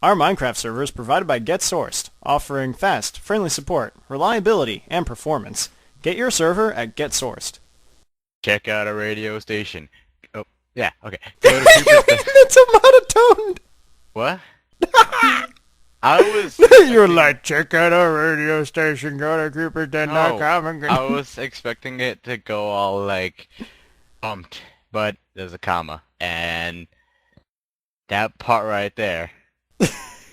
Our Minecraft server is provided by GetSourced, offering fast, friendly support, reliability, and performance. Get your server at GetSourced. Check out a radio station. Oh, yeah, okay. Go to That's a monotone! What? I was... You're like, check out our radio station, go to creepersden.com and... I was expecting it to go all, like, pumped, but there's a comma, and that part right there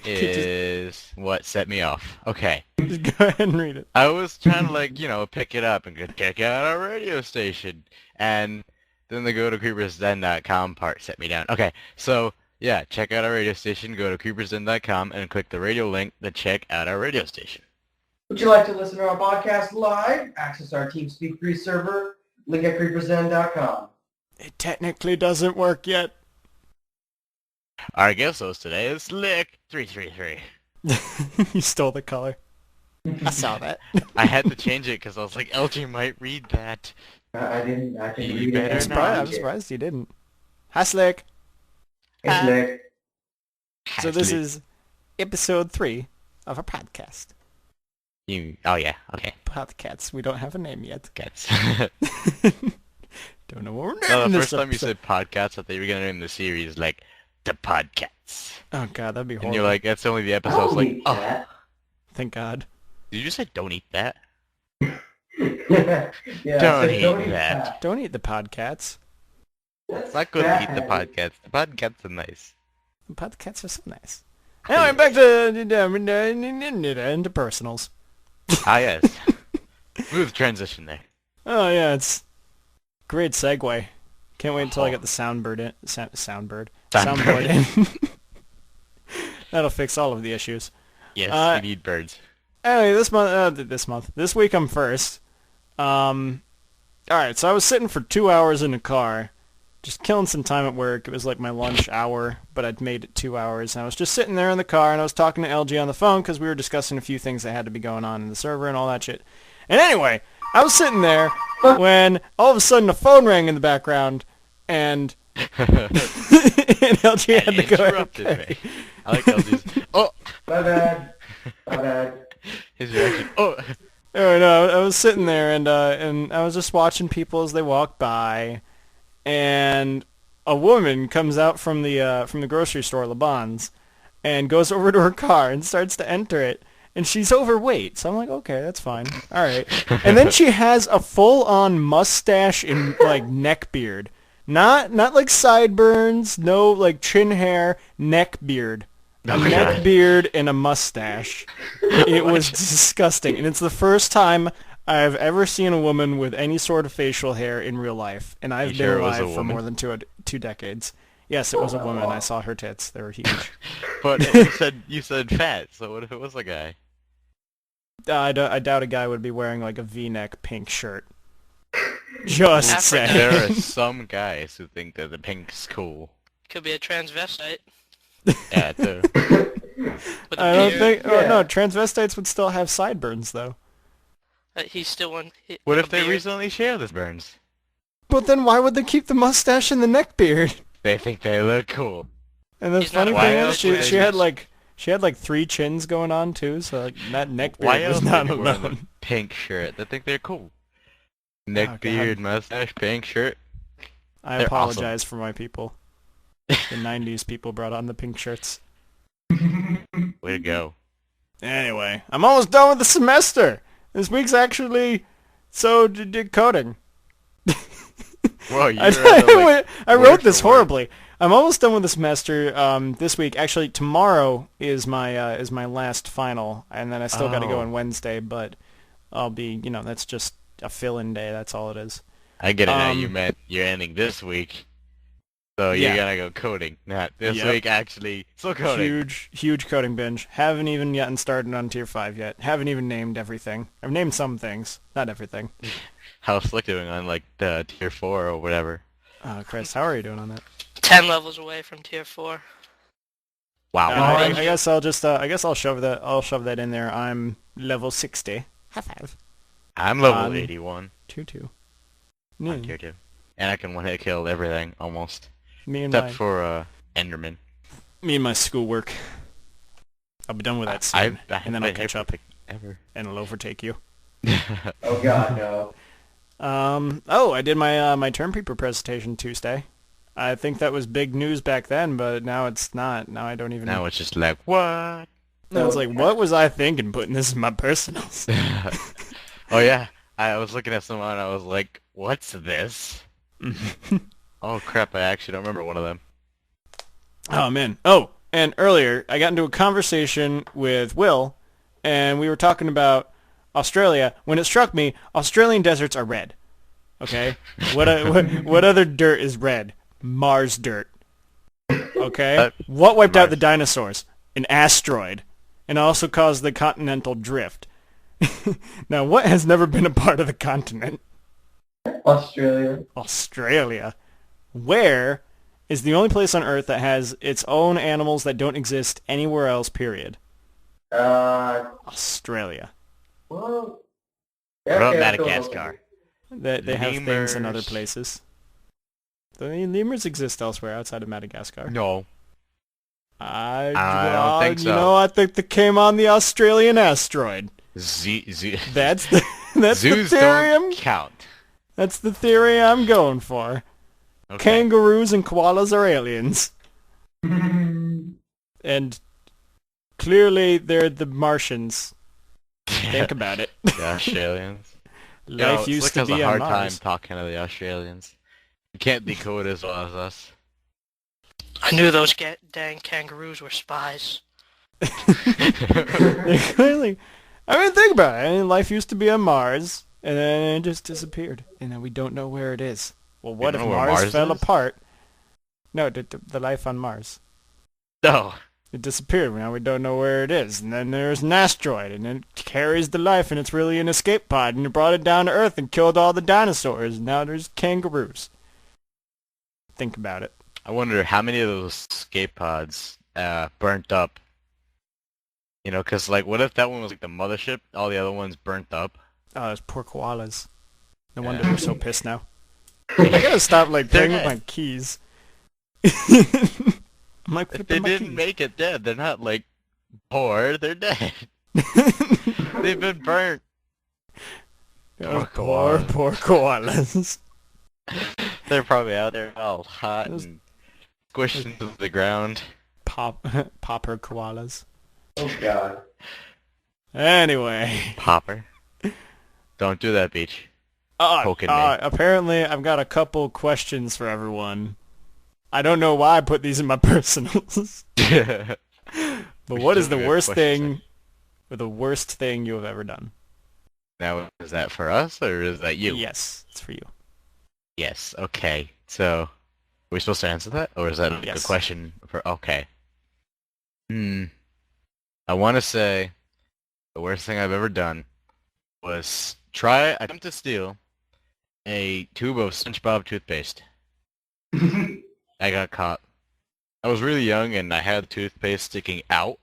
is what set me off. Okay. Just go ahead and read it. I was trying to, like, pick it up and go, check out our radio station, and then the go to creepersden.com part set me down. Okay, so... yeah, check out our radio station, go to creepersden.com, and click the radio link to check out our radio station. Would you like to listen to our podcast live? Access our TeamSpeak free server, link at creepersden.com. It technically doesn't work yet. Our guest host today is Slick333. You stole the color. I saw that. I had to change it because I was like, LG might read that. I didn't You read better it. not. I'm surprised you didn't. Hi, Slick. Hey, Slick. So this is episode 3 of our podcast. Oh yeah, okay. Podcasts. We don't have a name yet. Cats. Don't know what we're naming No, the this first time you episode. said podcast, I thought you were going to name the series, like, The Podcats. Oh god, that'd be horrible. And you're like, that's only the I episode. I was don't like, eat oh, that. Thank god. did you just say don't eat that? Yeah, Don't so eat don't eat that. Don't eat the podcasts. That's It's not good to eat the bad. podcasts. The podcasts are nice. The podcasts are so nice. Anyway, back to into personals. Ah, yes. Smooth transition there. Oh yeah, it's great segue. Can't wait until I get the soundboard in. That'll fix all of the issues. Yes, we need birds. Anyway, this week I'm first. Alright, so I was sitting for 2 hours in a car, just killing some time at work. It was like my lunch hour, but I'd made it 2 hours. And I was just sitting there in the car, and I was talking to LG on the phone, because we were discussing a few things that had to be going on in the server and all that shit. And anyway, I was sitting there when all of a sudden a phone rang in the background, and, and LG had to go. Interrupted me. I like LG's. Oh! My bad. My bad. His reaction. Oh! Oh no, I was sitting there and I was just watching people as they walked by, and a woman comes out from the grocery store, Laban's, and goes over to her car and starts to enter it, and she's overweight, so I'm like, okay, that's fine, all right. And then she has a full-on mustache and like neck beard, not like sideburns, no like chin hair, neck beard. A neck beard and a mustache. It was disgusting, and it's the first time I've ever seen a woman with any sort of facial hair in real life, and I've You been sure it was alive a for woman? more than two decades. Yes, it was a woman. I saw her tits; they were huge. But you said fat, so what if it was a guy? I doubt a guy would be wearing like a V-neck pink shirt. Just Africa. saying. There are some guys who think that the pink's cool. Could be a transvestite. Yeah, too. With a I don't beard. think. Oh Yeah. no, transvestites would still have sideburns though. He's still one. What with if a they beard. recently shaved his burns? But then why would they keep the mustache and the neck beard? They think they look cool. And the He's not funny a thing white is, else she had would- like 3 chins going on too, so like, that neck Why beard was else not would you wear the alone. pink shirt? They think they're cool. Oh, Neck God. beard, mustache, pink shirt. I They're apologize for my people. The 90s people brought on the pink shirts. Way to go. Anyway, I'm almost done with the semester. This week's actually coding. Whoa, you I wrote this horribly. I'm almost done with the semester this week. Actually, tomorrow is my last final, and then I still got to go Oh. on Wednesday, but I'll be, that's just a fill-in day. That's all it is. I get it now. Um, You meant you're ending this week. So Yeah. you're gonna go coding. Not this Yep. week, actually. Still coding. Huge coding binge. Haven't even gotten started on Tier 5 yet. Haven't even named everything. I've named some things, not everything. How's Slick doing on, like, the tier 4 or whatever? Chris, how are you doing on that? 10 levels away from tier 4. Wow. I Binge. guess I'll just I'll shove that in there. I'm level 60. High five. I'm level Um, 81 2-2. on tier 2. And I can one-hit kill everything, almost. Me and Except for, Enderman. my schoolwork. I'll be done with that soon, I and then I'll catch up, ever. and I'll overtake you. Oh God, no. I did my term paper presentation Tuesday. I think that was big news back then, but now it's not. Now I don't even. Now it's just like, what? Now it's like, what was I thinking putting this in my personals? Oh yeah, I was looking at someone and I was like, what's this? Oh crap, I actually don't remember one of them. Oh man. Oh, and earlier I got into a conversation with Will, and we were talking about Australia. When it struck me, Australian deserts are red. Okay, what other dirt is red? Mars dirt. Okay, what wiped out the dinosaurs? An asteroid, and also caused the continental drift. Now, what has never been a part of the continent? Australia. Australia. Where is the only place on Earth that has its own animals that don't exist anywhere else, period? Well, Australia. What yeah, about okay, Madagascar? They have things in other Lemurs. places. The lemurs exist elsewhere outside of Madagascar. No. I don't think so. You know, I think they came on the Australian asteroid. That's the Zoos theory. don't count. That's the theory I'm going for. Okay. Kangaroos and koalas are aliens, and clearly they're the Martians. Think about it. The Australians. Life used to has be a on hard time Mars. talking to the Australians. You can't decode as well as us. I knew those dang kangaroos were spies. They clearly. I mean, think about it. I mean, life used to be on Mars, and then it just disappeared, and then we don't know where it is. Well, what if know where Mars Mars fell is? apart? No, the life on Mars. No. It disappeared. Now we don't know where it is. And then there's an asteroid, and it carries the life, and it's really an escape pod, and it brought it down to Earth and killed all the dinosaurs. And now there's kangaroos. Think about it. I wonder how many of those escape pods burnt up. You know, because, like, what if that one was, like, the mothership? All the other ones burnt up? Oh, those poor koalas. No Yeah. wonder they're so pissed now. I gotta stop, like, They're playing with dead. my keys. I'm like, If flip they my didn't keys. make it dead, they're not, like, poor. They're dead. They've been burnt. Oh, Poor poor koalas. They're probably out there all hot Those- and squished into the ground. Popper koalas. Oh God. Anyway. Popper. Don't do that, Beach. Poking me. Apparently, I've got a couple questions for everyone. I don't know why I put these in my personals. But what is the worst thing, or the worst thing you have ever done? Now, is that for us, or is that you? Yes, it's for you. Yes, okay. So, are we supposed to answer that? Or is that Yes. a question for... Okay. I want to say the worst thing I've ever done was attempt to steal a tube of SpongeBob toothpaste. I got caught. I was really young and I had toothpaste sticking out.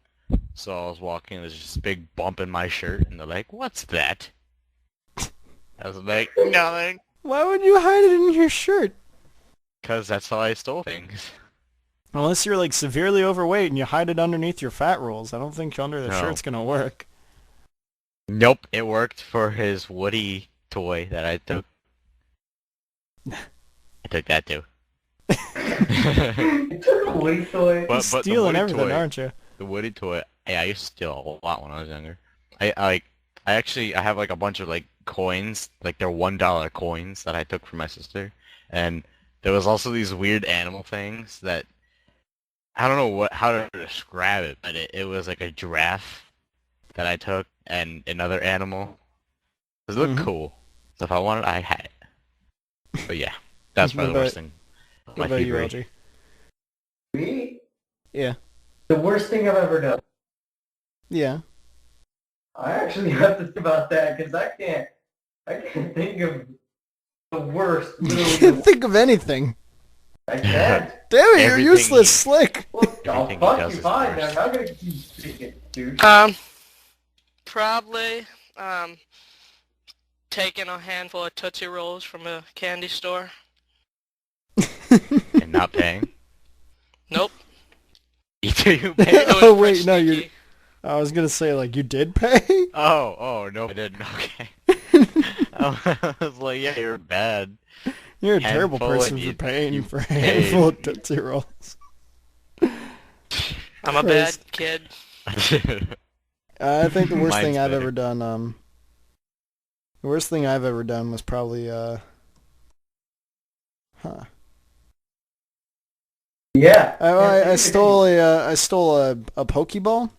So I was walking, there's just a big bump in my shirt, and they're like, "What's that?" I was like, "Nothing." Why would you hide it in your shirt? Because that's how I stole things. Unless you're like severely overweight and you hide it underneath your fat rolls. I don't think under the No. shirt's gonna work. Nope, it worked for his Woody toy that I took. I took that too. You took a Woody toy. But the Stealing Woody everything, toy, aren't you? the Woody toy, yeah, I used to steal a lot when I was younger. I have like a bunch of like coins, like they're $1 coins that I took from my sister, and there was also these weird animal things that I don't know how to describe it, but it was like a giraffe that I took and another animal. It looked Mhm. cool, so if I wanted, I had it. But yeah, that's probably the worst thing. What My about you, thievery. Algie? Me? Yeah. The worst thing I've ever done. Yeah. I actually have to think about that because I can't think of the worst. Literally, Can't think of anything. I can't. Damn it, you're Everything useless, he- Slick. Well, I'll Everything he fuck does you is fine. worse. I'm not gonna keep speaking, dude. Probably taking a handful of Tootsie Rolls from a candy store. And not paying. Nope. You It was Oh, pretty wait, no, you're- sneaky. I was gonna say, like, you did pay? Oh, no, I didn't. Okay. I was like, yeah, you're bad. You're a terrible Handful person and for you paying for a paid. handful of Tootsie Rolls. I'm a bad kid. I think the worst thing Mine's I've better. ever done, the worst thing I've ever done was probably, Yeah. I stole I stole a Pokeball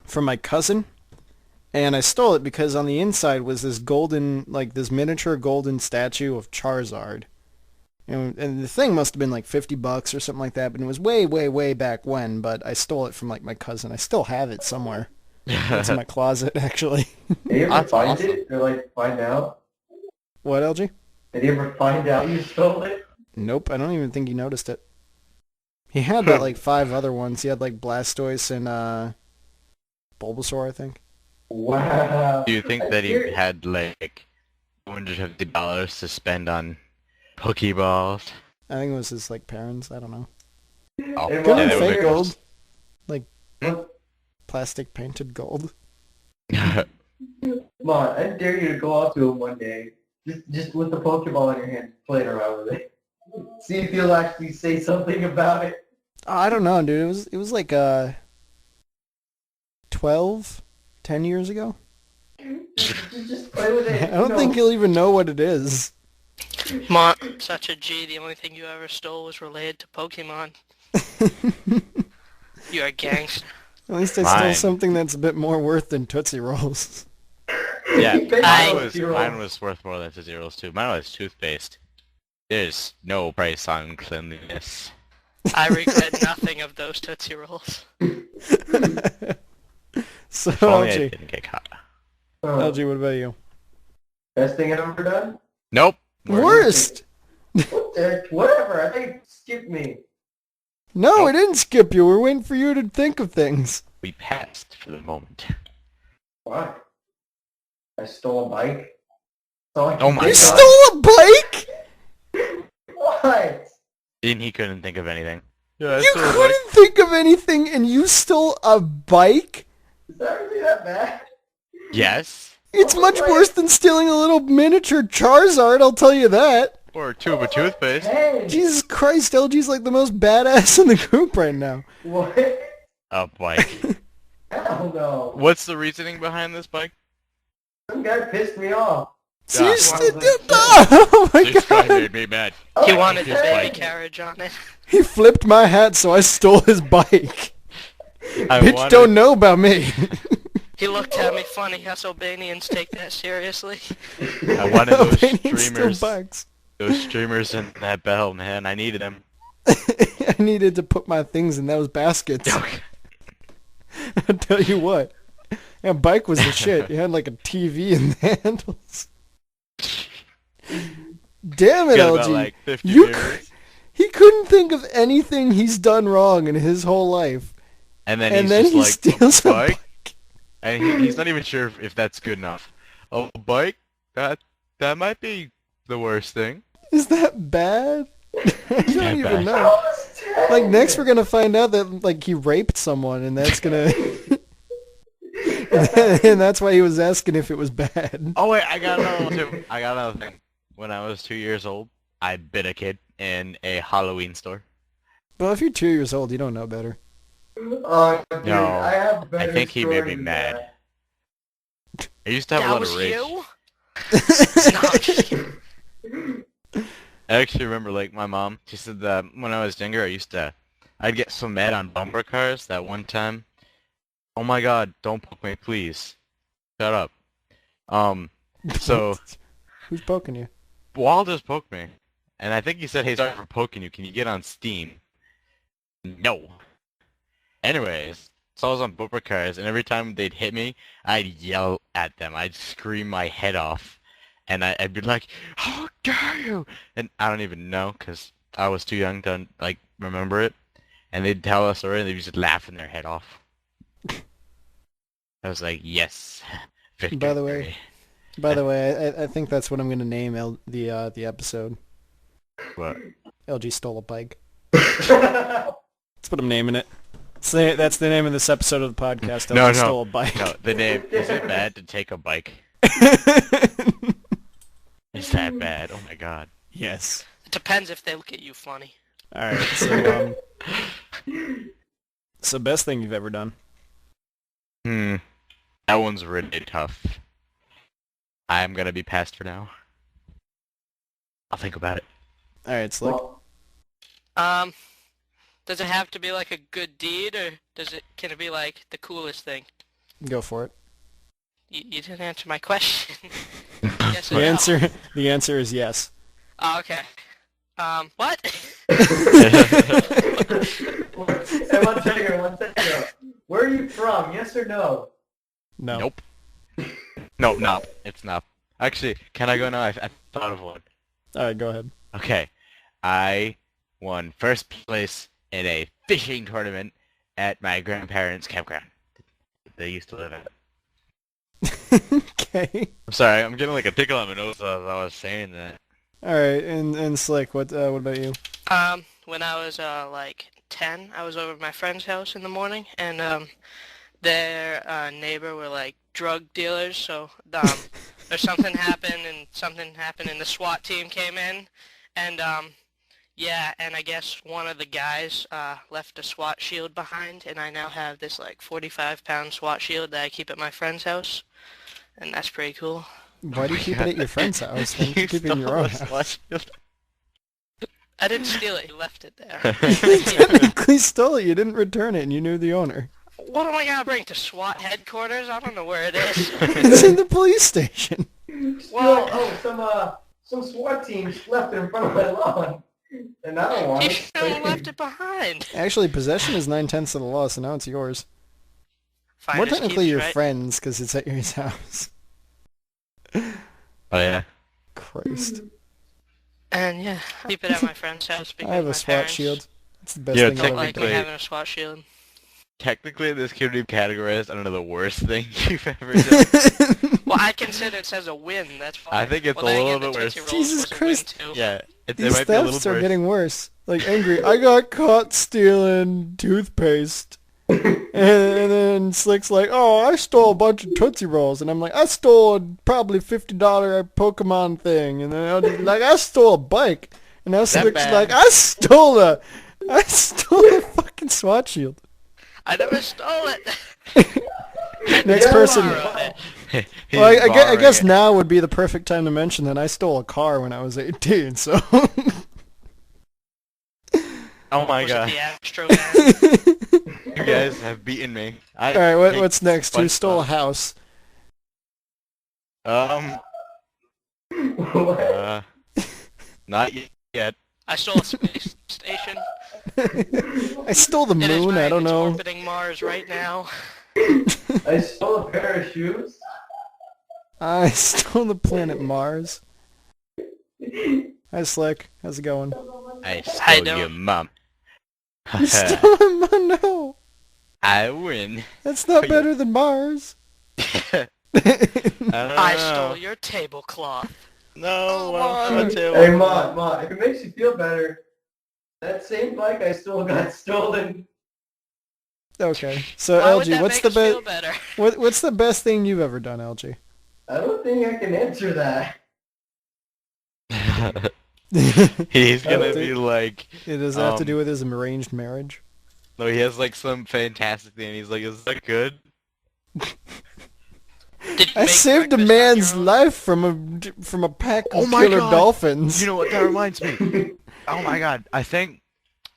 from my cousin, and I stole it because on the inside was this golden, like this miniature golden statue of Charizard. And the thing must have been like $50 or something like that, but it was way, way, way back when, but I stole it from like my cousin. I still have it somewhere. It's in my closet, actually. Did you ever That's find awesome. it or like find out? What, LG? Did you ever find out you stole it? Nope, I don't even think he noticed it. He had that like 5 other ones. He had like Blastoise and Bulbasaur, I think. Wow. Do you think That's that he serious. had like $250 to spend on Pokeballs? I think it was his like parents. I don't know. Oh, And Couldn't what- that would fake make gold, like what- plastic painted gold. Come on, I dare you to go out to him one day, just with the Pokeball in your hand, playing around with it. See if he'll actually say something about it. Oh, I don't know, dude. It was like 10 years ago. Just play with it. I don't think he'll even know what it is. Mont, such a G. The only thing you ever stole was related to Pokemon. You're a gangster. At least I stole Fine. something that's a bit more worth than Tootsie Rolls. Yeah, He paid I- mine was worth more than zeros too. Mine was toothpaste. There's no price on cleanliness. I regret nothing of those Tootsie Rolls. So, If only I LG, didn't get caught. LG, what about you? Best thing I've ever done? Nope. Worst! Whatever, I think skip me. No, Nope. I didn't skip you. We're waiting for you to think of things. We passed for the moment. Why? I stole a bike. That's all I can Oh my You think God. stole a bike? of. What? And he couldn't think of anything. Yeah, You couldn't think of anything and you stole a bike? Is that really that bad? Yes. It's Oh much my- worse than stealing a little miniature Charizard, I'll tell you that. Or a tube of toothpaste. Hey! Jesus Christ, LG's like the most badass in the group right now. What? A bike. Hell no. What's the reasoning behind this bike? Some guy pissed me off. So Yeah. you oh my This guy god. made me mad. He Oh, wanted the his baby bike. carriage on it. He flipped my hat, so I stole his bike. I Bitch wanted- don't know about me. He looked at me funny. Us Albanians take that seriously. I wanted those Albanians steal streamers. bikes. Those streamers in that bell, man. I needed them. I needed to put my things in those baskets. I'll tell you what. That bike was the shit. It had like a TV in the handles. Damn it, Got about LG. like 50 You viewers. He couldn't think of anything he's done wrong in his whole life. And then And he's then just he like, steals a bike? bike. And he's not even sure if that's good enough. Oh, a bike? That might be the worst thing. Is that bad? I don't That even bad. know. I was 10. Like next we're gonna find out that like he raped someone and that's gonna and that's why he was asking if it was bad. Oh wait, I got another one too. I got another thing. When I was 2 years old, I bit a kid in a Halloween store. Well, if you're 2 years old, you don't know better. Oh, dude, No, I have better I think he made stories me than mad. that. I used to have a That lot was of rage. you? No, I'm just kidding. I actually remember, like, my mom, she said that when I was younger, I'd get so mad on bumper cars that one time, oh my god, don't poke me, please. Shut up. So, Who's poking you? Wall just poked me. And I think he said, hey, sorry for poking you, can you get on Steam? No. Anyways, so I was on bumper cars, and every time they'd hit me, I'd yell at them. I'd scream my head off. And I'd be like, how dare you? And I don't even know, because I was too young to, like, remember it. And they'd tell us already, and they'd just laughing their head off. I was like, yes. By the way- victory." By the way, I think that's what I'm gonna name the episode. What? LG stole a bike. That's That's what I'm naming it. That's the name of this episode of the podcast. No, LG stole a bike. No, the name, is it bad to take a bike? Is that bad? Oh my god. Yes. It depends if they look at you funny. Alright, so best thing you've ever done. That one's really tough. I'm gonna be passed for now. I'll think about it. Alright, Slick. Does it have to be like a good deed, or can it be like the coolest thing? Go for it. You didn't answer my question. Yes or no? The answer is yes. Oh, okay. What? Hey, one second. Where are you from? Yes or no? No. Nope. No, it's not. Actually, can I go now? I thought of one. Alright, go ahead. Okay. I won first place in a fishing tournament at my grandparents' campground. They used to live at. Okay. I'm sorry, I'm getting like a tickle on my nose as I was saying that. Alright, and Slick, what about you? When I was like 10, I was over at my friend's house in the morning, and their neighbor were like drug dealers. So there's something happened, and the SWAT team came in, and yeah, and I guess one of the guys left a SWAT shield behind, and I now have this like 45-pound SWAT shield that I keep at my friend's house, and that's pretty cool. Why do you keep it at your friend's house? Why don't you keep it in your own house? I didn't steal it, he left it there. You technically stole it, you didn't return it, and you knew the owner. What am I gonna bring to SWAT headquarters? I don't know where it is. It's in the police station. Well, some SWAT team left it in front of my lawn, and I don't want You it. should have left it behind. Actually, possession is 9/10 of the law, so now it's yours. We're Finders technically keepers, your right? friends, because it's at your house. Oh yeah. Christ. And yeah, I keep it at my friend's house because I have my a SWAT parents shield. It's the best Yeah, thing don't I've ever like me done. having a SWAT shield. Technically, this could be categorized under the worst thing you've ever done. Well, I consider it as a win, that's fine. I think it's well, a then little again, bit the worse. Tootsie Rolls Jesus was a win, Christ. too. Yeah, it These might be a little thefts are worse. getting worse. Like, angry, I got caught stealing toothpaste. and then Slick's like, oh, I stole a bunch of Tootsie Rolls. And I'm like, I stole a probably $50 Pokemon thing. And then LG's like, I stole a bike. And now Slick's bad? like, I stole a fucking SWAT shield. I never stole it. Next Yeah, person. Borrowed it. He's Well, I borrowing guess it. now would be the perfect time to mention that I stole a car when I was 18, so... Oh my Was god. it the Astro Man? You guys have beaten me. Alright, what's next? Who fun stole a stuff. house? What? Not yet. I stole a space station. I stole the It is moon, I right, don't it's know. orbiting Mars right now. I stole a pair of shoes. I stole the planet Mars. Hi Slick, how's it going? I I stole your don't. mom. You stole him? No! I win. That's not better than Mars. I don't I know. stole your tablecloth. No, Come I'm on. a tail. Hey, Ma, if it makes you feel better, that same bike I stole got stolen. Okay, so Why would LG, that what's make the us feel best? better? What's the best thing you've ever done, LG? I don't think I can answer that. He's gonna Oh, be like, Does it have to Um, do with his arranged marriage? no, he has like some fantastic thing. And he's like, is that good? Did you I make saved a breakfast on man's your own? life from a pack of Oh my killer God. dolphins. You know what? That reminds me. Oh my god, I think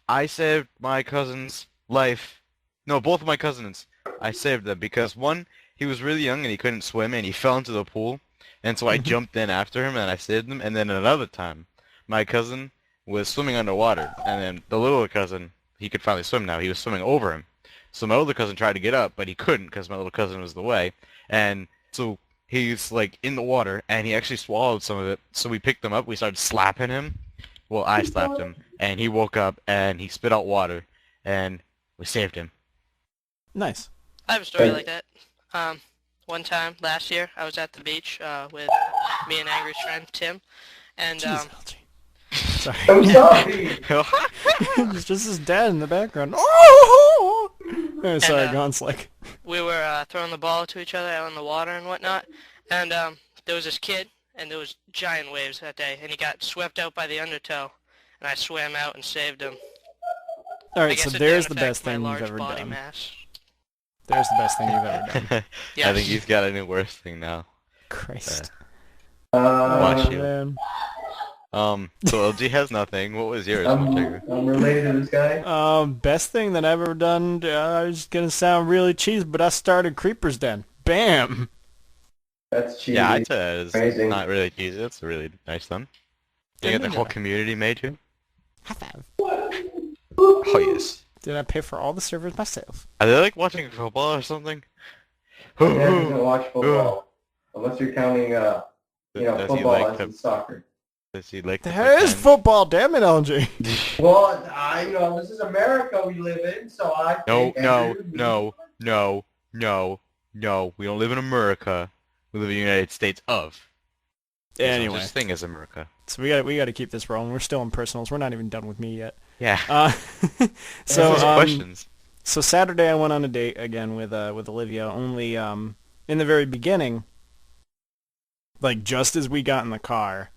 I saved my cousin's life. No, both of my cousins. I saved them because one, he was really young and he couldn't swim and he fell into the pool. And so I jumped in after him and I saved him. And then another time, my cousin was swimming underwater. And then the little cousin, he could finally swim now. He was swimming over him. So my older cousin tried to get up, but he couldn't because my little cousin was in the way. And so he's like in the water and he actually swallowed some of it. So we picked him up. We started slapping him. Well, I slapped him, and he woke up, and he spit out water, and we saved him. Nice. I have a story like that. One time last year, I was at the beach with me and Angry's friend Tim, and Jeez, LG. Sorry. I'm sorry. It's just his dad in the background. Oh! Sorry, And, Gauntlet. we were throwing the ball to each other out in the water and whatnot, and there was this kid, and there was giant waves that day, and he got swept out by the undertow, and I swam out and saved him. All I right, so guess it there's didn't the best affect my thing you've large ever body done. mass. There's the best thing you've ever done. Yes. I think he's got a new worse thing now. Christ. Watch you. Man. So LG has nothing. What was yours, I'm Tigger? related to this guy. Best thing that I've ever done, it's gonna sound really cheesy, but I started Creeper's Den. Bam! That's cheesy. Yeah, I'd say it's Amazing. not really cheesy. It's really nice done. You get the whole community made you? High five. Oh yes. Did I pay for all the servers myself? Are they like watching football or something? My dad doesn't watch football. Unless you're counting, Does he football like as to- in soccer. Does he like to There is pretend? football, damn it, LG. Well, this is America we live in, so I No, think no, every- no, no, no, no. We don't live in America. We live in the United States of. There's no Anyway, such thing as America. so we gotta keep this rolling. We're still in personals. We're not even done with me yet. Yeah. So Answer some questions. So Saturday I went on a date again with Olivia. Only in the very beginning, like just as we got in the car,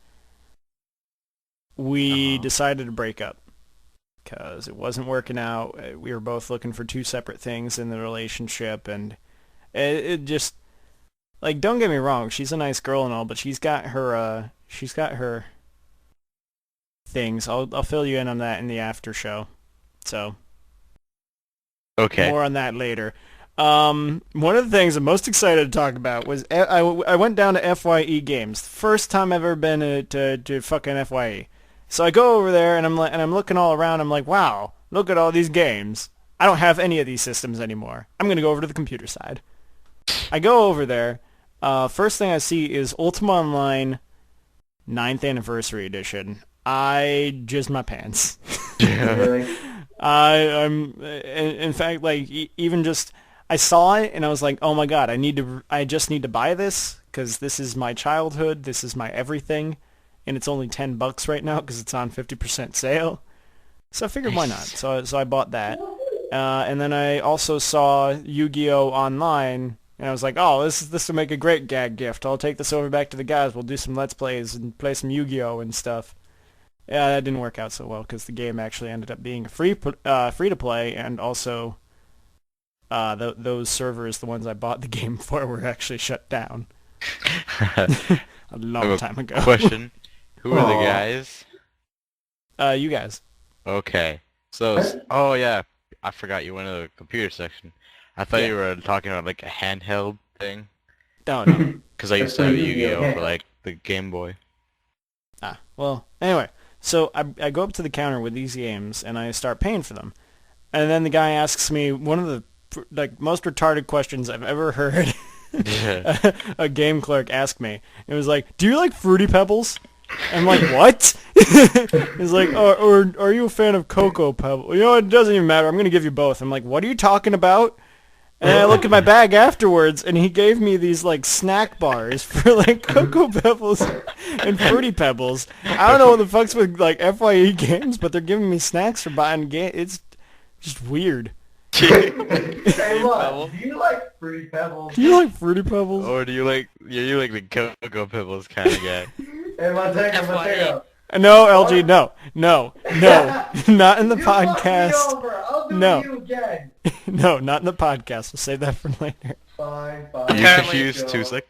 we decided to break up because it wasn't working out. We were both looking for two separate things in the relationship, and it just, like, don't get me wrong, she's a nice girl and all, but she's got her things. I'll fill you in on that in the after show. So Okay. more on that later. One of the things I'm most excited to talk about was I went down to FYE Games. First time I've ever been to fucking FYE. So I go over there and I'm looking all around. I'm like, wow, look at all these games. I don't have any of these systems anymore. I'm gonna go over to the computer side. I go over there. First thing I see is Ultima Online 9th Anniversary Edition. I jizzed my pants. Really? I'm in fact, like, even just I saw it and I was like, oh my god, I just need to buy this because this is my childhood, this is my everything, and it's only $10 right now because it's on 50% sale. So I figured why not? So I bought that, and then I also saw Yu-Gi-Oh! Online, and I was like, oh, this will make a great gag gift. I'll take this over back to the guys. We'll do some Let's Plays and play some Yu-Gi-Oh! And stuff. Yeah, that didn't work out so well because the game actually ended up being free to play, and also those servers, the ones I bought the game for, were actually shut down a long time ago. Question. Who are the Aw. guys? You guys. Okay. So, oh yeah, I forgot you went to the computer section. I thought Yeah. you were talking about like a handheld thing. No, no. Because I used to have Yu-Gi-Oh! For like the Game Boy. Well, anyway, so I go up to the counter with these games and I start paying for them, and then the guy asks me one of the most retarded questions I've ever heard a game clerk ask me. It was like, "Do you like Fruity Pebbles?" I'm like, "What?" He's like, or are you a fan of Cocoa Pebbles? You know, it doesn't even matter. I'm gonna give you both. I'm like, "What are you talking about?" And I look at my bag afterwards, and he gave me these, like, snack bars for, like, Cocoa Pebbles and Fruity Pebbles. I don't know what the fuck's with, like, FYE games, but they're giving me snacks for buying games. It's just weird. Hey, look, do you like Fruity Pebbles? Do you like Fruity Pebbles? Or do you like the Cocoa Pebbles kind of guy? Hey, Montego. No, LG, no, not in the You fucked me podcast. over. I'll do No. you again. No, not in the podcast. We'll save that for later. Fine. Are you Apparently- confused too, Slick?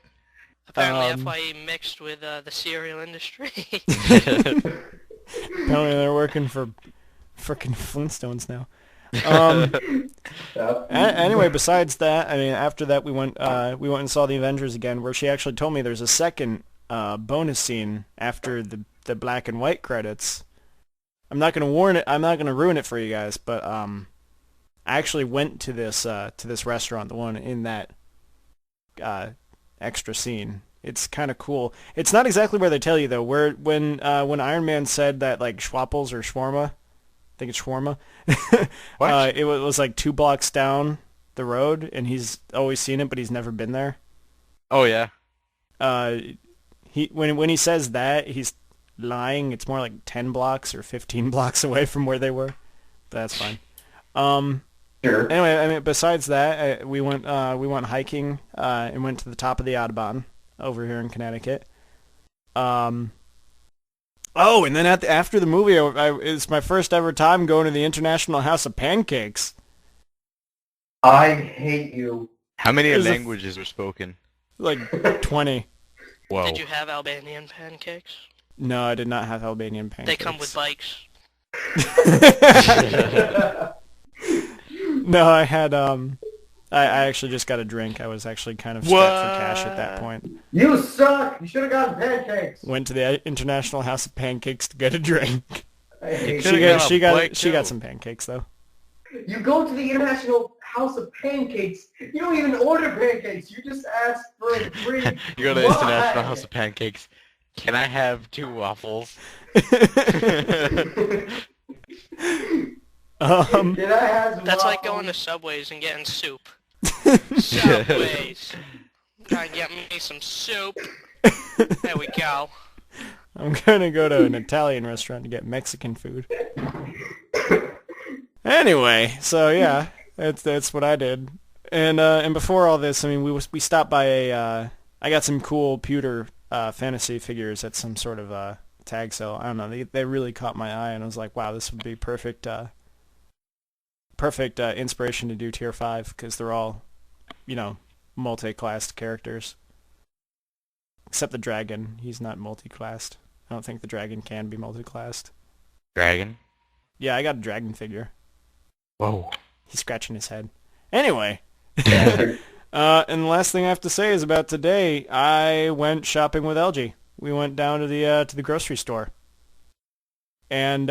Apparently FYE mixed with the cereal industry. Apparently they're working for frickin' Flintstones now. Anyway, besides that, I mean, after that we went and saw the Avengers again, where she actually told me there's a second bonus scene after the black and white credits. I'm not gonna ruin it for you guys, but I actually went to this restaurant, the one in that extra scene. It's kind of cool. It's not exactly where they tell you though. When Iron Man said that, like, Schwapples or shawarma, I think it's shawarma. What? It was like 2 blocks down the road, and he's always seen it, but he's never been there. Oh yeah. When he says that, he's lying. It's more like 10 blocks or 15 blocks away from where they were. But that's fine. Sure. Anyway, I mean, besides that, we went hiking and went to the top of the Audubon over here in Connecticut. Um, oh, and then after the movie, it's my first ever time going to the International House of Pancakes. I hate you. How many There's languages were spoken? Like 20. Whoa. Did you have Albanian pancakes? No, I did not have Albanian pancakes. They come with bikes. No, I had I actually just got a drink. I was actually kind of strapped for cash at that point. You suck! You should have gotten pancakes! Went to the International House of Pancakes to get a drink. I hate Could've you. got a bike, She got too. some pancakes though. You go to the International House of Pancakes. You don't even order pancakes. You just ask for a drink. You go to the International Why? House of Pancakes. Can I have 2 waffles? Um, Can I have some That's like waffles? going to Subways and getting soup. Subways. Try and get me some soup. There we go. I'm gonna go to an Italian restaurant to get Mexican food. Anyway, so yeah, that's what I did. And before all this, I mean, we stopped by I got some cool pewter fantasy figures at some sort of tag sale. I don't know, they really caught my eye, and I was like, wow, this would be perfect inspiration to do tier 5 because they're all, multi-classed characters. Except the dragon, he's not multi-classed. I don't think the dragon can be multi-classed. Dragon? Yeah, I got a dragon figure. Whoa. He's scratching his head. Anyway, and the last thing I have to say is about today. I went shopping with LG. We went down to the grocery store, and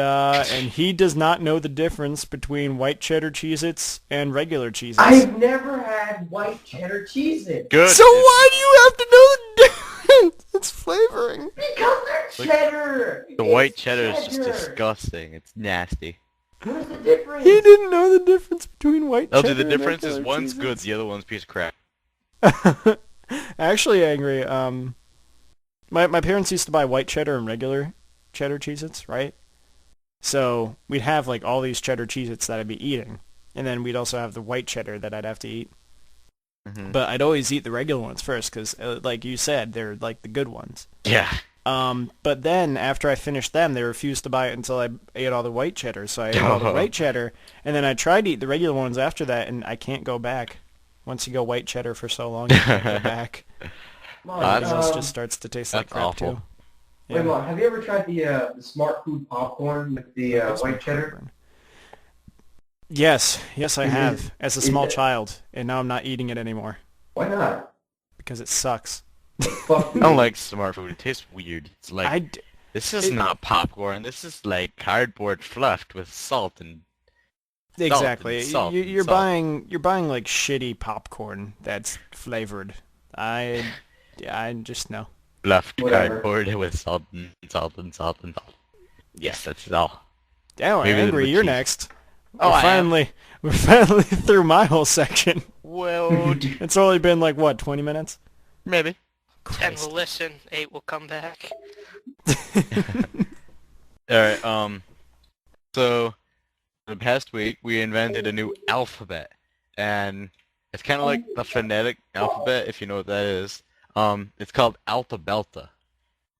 he does not know the difference between white cheddar Cheez-Its and regular Cheez-Its. I've never had white cheddar Cheez-Its. Good. So why do you have to know the difference? It's flavoring. Because they're cheddar. The It's white cheddar is just cheddar. disgusting. It's nasty. What's the difference? He didn't know the difference between white cheddar LG, the and difference is regular one's good, Cheez-Its. the other one's a piece of crap. Actually, Angry, my parents used to buy white cheddar and regular cheddar Cheez-Its, right? So we'd have like all these cheddar Cheez-Its that I'd be eating, and then we'd also have the white cheddar that I'd have to eat. Mhm. But I'd always eat the regular ones first, because like you said, they're like the good ones. Yeah. But then after I finished them, they refused to buy it until I ate all the white cheddar. So I ate all the white cheddar, and then I tried to eat the regular ones after that, and I can't go back. Once you go white cheddar for so long, you can't go back. Come on, That's- Everything else just starts to taste like that's crap awful. too. Wait, Mom, have you ever tried the Smart Food popcorn with the That's white my cheddar? heartburn. Yes, I Is have, it- as a is small it- child, and now I'm not eating it anymore Why not? because it sucks. Fuck I don't like smart food. It tastes weird. It's like, this is it- not popcorn. This is like cardboard fluffed with salt and... exactly. salt and You're salt. buying like shitty popcorn that's flavored. I just know. fluffed Whatever. cardboard with salt and salt and salt and salt. Yes, that's all. Oh, Maybe a little Angry, bit you're cheese. next. Oh, I am. We're finally through my whole section. Well, It's only been like what, 20 minutes? maybe. 10 will listen, 8 will come back. Alright, so, the past week, we invented a new alphabet, and it's kind of like the phonetic alphabet, if you know what that is. It's called Alta Belta.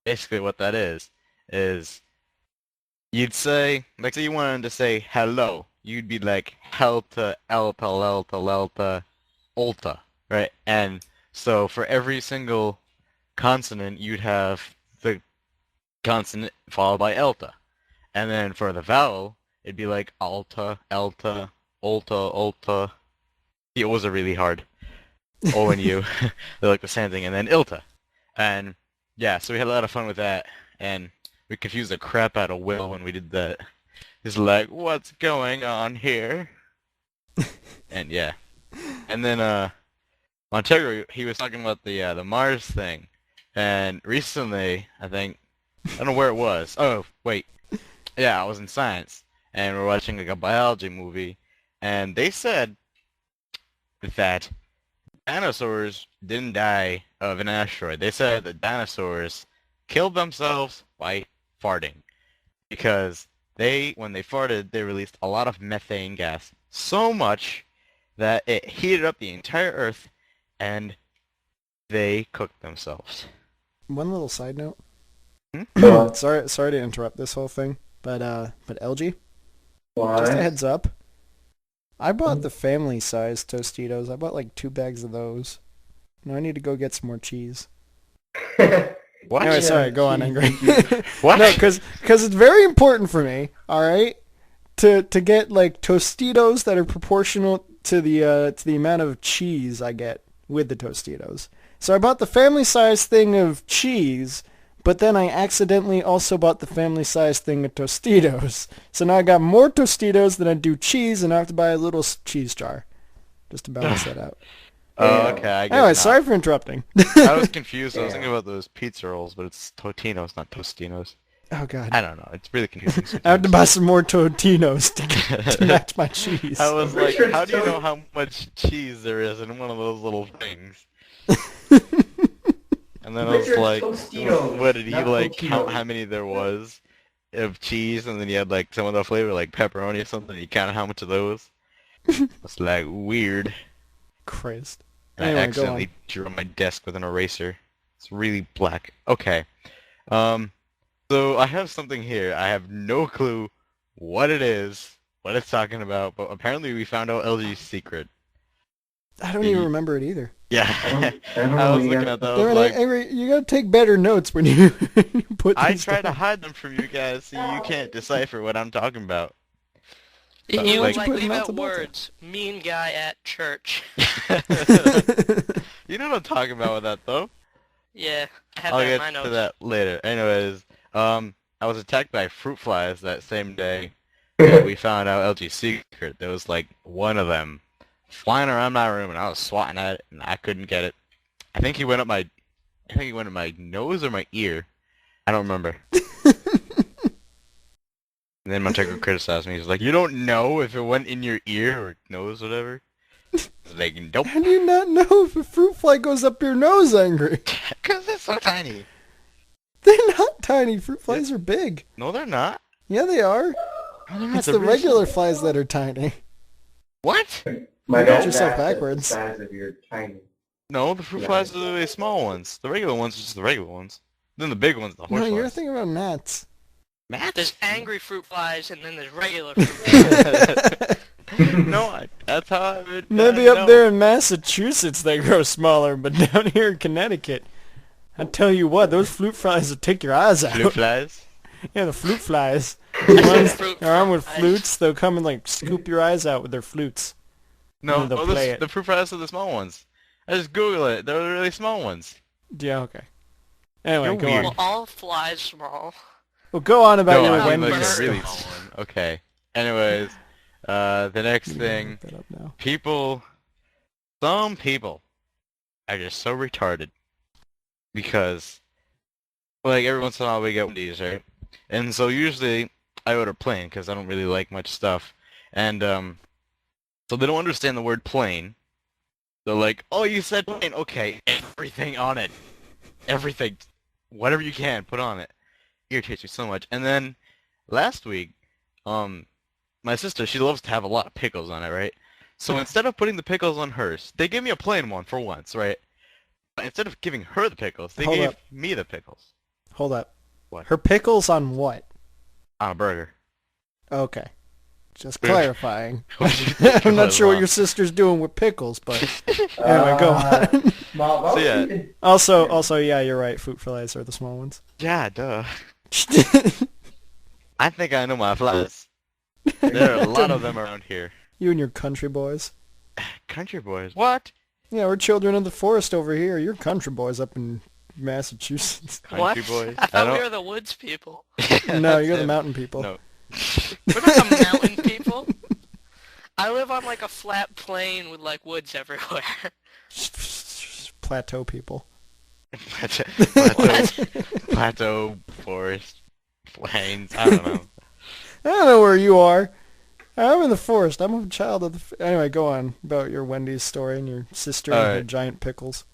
Basically what that is you'd say, like say you wanted to say hello, you'd be like Helta, Elta, Lelta, Lelta, Olta, right? And so for every single consonant, you'd have the consonant followed by Elta. And then for the vowel, it'd be like Alta, Elta, Olta, Olta. The O's are really hard. O and U. They're like the same thing. And then Ilta. And yeah, so we had a lot of fun with that. And we confused the crap out of Will when we did that. He's like, what's going on here? And yeah. And then Montego, he was talking about the Mars thing. And recently, I think, I don't know where it was. Oh, wait. Yeah, I was in science. And we're watching like a biology movie. And they said that dinosaurs didn't die of an asteroid. They said that dinosaurs killed themselves by farting. Because when they farted, they released a lot of methane gas. so much that it heated up the entire Earth, and they cooked themselves. One little side note. What? Sorry to interrupt this whole thing, but LG, just a Why? heads up. I bought the family size Tostitos. I bought like 2 bags of those. Now I need to go get some more cheese. What? Anyway, Yeah, sorry, go on, cheese, Angry. thank you. What? No, because it's very important for me, all right, to get like Tostitos that are proportional to the amount of cheese I get with the Tostitos. So I bought the family size thing of cheese, but then I accidentally also bought the family size thing of Tostitos. So now I got more Tostitos than I do cheese, and I have to buy a little cheese jar just to balance that out. Oh, okay, I get Anyway, it now. sorry for interrupting. I was confused. I was Yeah. thinking about those pizza rolls, but it's Totino's, not Tostinos. Oh God, I don't know. It's really confusing. I have to sometimes. buy some more Totinos to match my cheese. I was Pretty like, sure it's how do you know Tot- how much cheese there is in one of those little things? And then I was Pretty sure like, it's Tostitos, what did he not like count Totitos. how many there was of cheese, and then he had like some of the flavor like pepperoni or something. He counted how much of those. It's like weird. Christ. And Anyway, I go accidentally drew on my desk with an eraser. It's really black. Okay. So I have something here. I have no clue what it is, what it's talking about, but apparently we found out LG's secret. I don't even remember it either. Yeah. I don't I was really looking get- at that. I Damn was it, like, Avery, you gotta take better notes when you, you put I these try to down. hide them from you guys so you can't decipher what I'm talking about. But, You like- like Put leave nuts out about it. words. Mean guy at church. You know what I'm talking about with that, though? Yeah, I have I'll that in get my to notes. that later. Anyways, I was attacked by fruit flies that same day that we found out LG's secret. There was like one of them flying around my room, and I was swatting at it, and I couldn't get it. I think he went up my nose or my ear. I don't remember. And then my teacher criticized me. He was like, "You don't know if it went in your ear or nose, whatever." I was like, "Nope," How do you not know if a fruit fly goes up your nose, Angry? because it's so tiny. They're not tiny. Fruit flies are big. No, they're not. Yeah, they are. No, they're not. It's They're the really regular flies that are tiny. What? My You got dad yourself asked us backwards. The size of your tiny. No, the fruit Yeah. flies are the really small ones. The regular ones are just the regular ones. Then the big ones, the horse No, you're flies. thinking about gnats. There's angry fruit flies and then there's regular fruit flies. No, that's how I would. Maybe up there in Massachusetts they grow smaller, but down here in Connecticut, I tell you what, those fruit flies will take your eyes out. Fruit flies. Yeah, the fruit flies. The ones Fruit that are armed with flies. flutes, they'll come and like scoop your eyes out with their flutes. No, And they'll oh, play it. the fruit flies are the small ones. I just Google it. They're the really small ones. Yeah, okay. Anyway, You're go weird. on. Well, all flies small. Well, go on about No, your I mean like Wendy's. a really stuff. small one. Okay. Anyways, the next thing, Look that up now. some people are just so retarded because, like, every once in a while we get Wendy's, right? And so usually I order plain because I don't really like much stuff. And, so they don't understand the word plain. They're like, oh, you said plain. Okay, everything on it. Everything. Whatever you can, put on it. Irritates me so much. And then last week, my sister, she loves to have a lot of pickles on it, right? So instead of putting the pickles on hers, they gave me a plain one for once, right? But instead of giving her the pickles, they Hold gave up. me the pickles Hold up. What? Her pickles on what? on a burger. Okay. Just Yeah. clarifying. What do you think it I'm not was, sure what Mom? your sister's doing with pickles, but anyway, go on. Mom, I So, was yeah. thinking- Also, yeah, you're right. Fruit flies are the small ones. Yeah, duh. I think I know my flies. There are a lot of them around here. You and your country boys. Country boys. What? Yeah, we're children of the forest over here. You're country boys up in Massachusetts. Country What? boys. I thought we don't- were the woods people. No, That's you're the it. mountain people. No. We're not the mountain people. I live on like a flat plain with like woods everywhere. Plateau people. Plateau, forest, plains. I don't know. I don't know where you are. I'm in the forest. I'm a child of the... Anyway, go on about your Wendy's story and your sister and her Alright. giant pickles.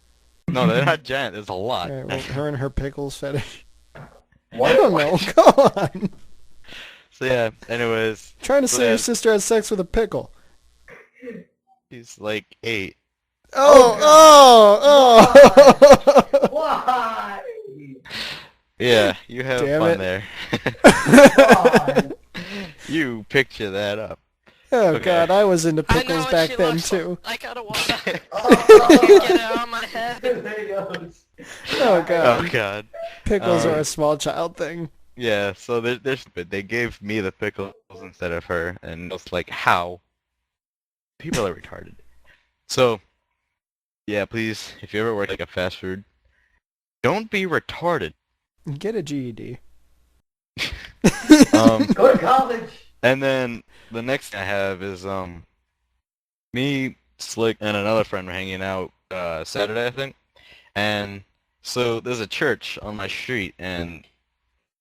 No, they're not giant. There's a lot. Alright, well, her and her pickles fetish. I What? don't know. Go on. So yeah. Anyways, Trying to say your Yeah. sister has sex with a pickle. He's like 8. Oh, Why? Yeah, you have Damn fun it. there. Why? You picture that up. Oh Okay. God, I was into I know pickles what back she then looks too. like. I gotta water. Can't Oh, get it out of my head. there he goes. Oh God, Oh God. pickles are Um, a small child thing. Yeah, so they're stupid. They gave me the pickles instead of her, and I was like, how? People are retarded. So, yeah, please, if you ever work like a fast food, don't be retarded. Get a GED. Go to college. And then the next thing I have is me, Slick, and another friend were hanging out Saturday, I think. And so there's a church on my street, and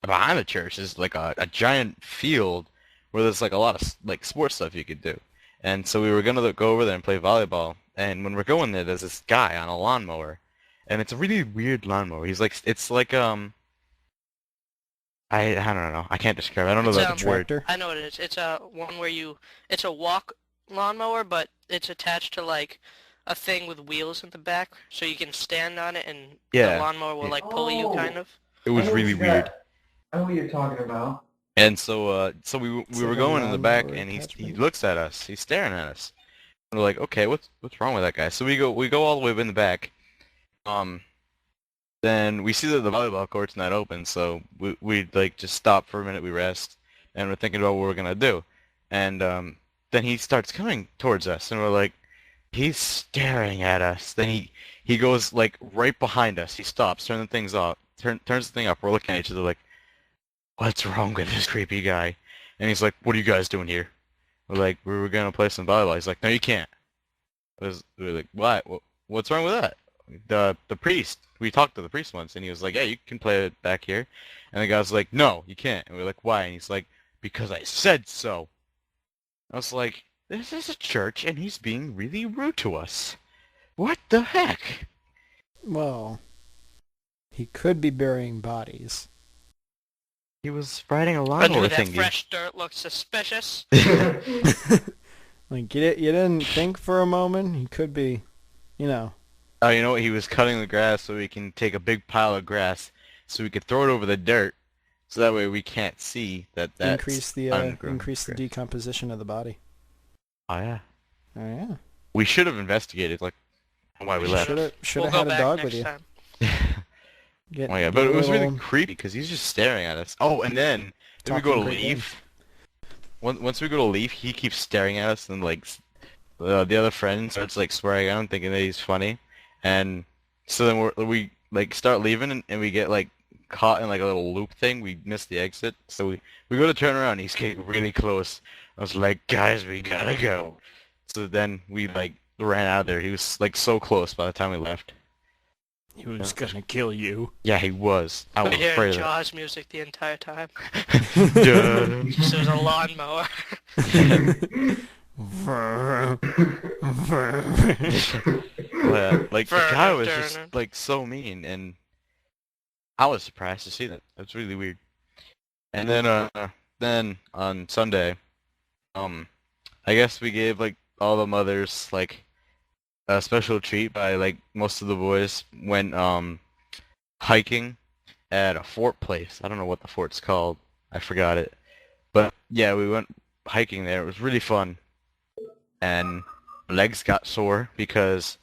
behind the church is like a giant field where there's like a lot of like sports stuff you could do. And so we were gonna go over there and play volleyball. And when we're going there, there's this guy on a lawnmower, and it's a really weird lawnmower. He's like, it's like I don't know. I can't describe it. I don't know It's the word. Tractor. I know what it is. It's a one where it's a walk lawnmower, but it's attached to like a thing with wheels in the back, so you can stand on it and Yeah. the lawnmower will like pull you, kind of. It was I know really what weird. I know what you're talking about. And so we It's were like a going in the back, lawnmower and he attachment. looks at us. He's staring at us. And we're like, okay, what's wrong with that guy? So we go all the way in the back. Then we see that the volleyball court's not open, so we like just stop for a minute, we rest, and we're thinking about what we're gonna do. And then he starts coming towards us, and we're like, he's staring at us. Then he goes like right behind us. He stops, turns the thing off. We're looking at each other like, what's wrong with this creepy guy? And he's like, what are you guys doing here? We're like, we were gonna play some volleyball. He's like, no, you can't. We're like, why? What's wrong with that? The priest. We talked to the priest once, and he was like, yeah, you can play it back here. And the guy was like, no, you can't. And we're like, why? And he's like, because I said so. I was like, this is a church, and he's being really rude to us. What the heck? Well, he could be burying bodies. He was riding a And lawnmower with that thingy. fresh dirt looks suspicious. Like you didn't think for a moment. He could be, you know. Oh, you know what? He was cutting the grass so we can take a big pile of grass so we could throw it over the dirt, so that way we can't see that that's increase the ungrown increase the grass. decomposition of the body. Oh yeah. Oh yeah. We should have investigated like why we left. Should We'll have go had a back dog next with you. time. Get, Oh yeah, get but a it was really little creepy because he's just staring at us. Oh, and then we go to talking great leave. Once we go to leave, he keeps staring at us, and like the other friend starts like swearing at him, thinking that he's funny, and so then we like start leaving, and we get like caught in like a little loop thing. We miss the exit, so we go to turn around. He's getting really close. I was like, guys, we gotta go. So then we like ran out of there. He was like so close by the time we left. He was gonna kill you. Yeah, he was. I was We afraid heard of that. Jaws music the entire time. Duh. Just it was a lawnmower. Yeah, like the guy was Turner. just like so mean, and I was surprised to see that. That's really weird. And then on Sunday, I guess we gave like all the mothers like a special treat by like most of the boys went hiking at a fort place. I don't know what the fort's called. I forgot it. But yeah, we went hiking there. It was really fun. And my legs got sore because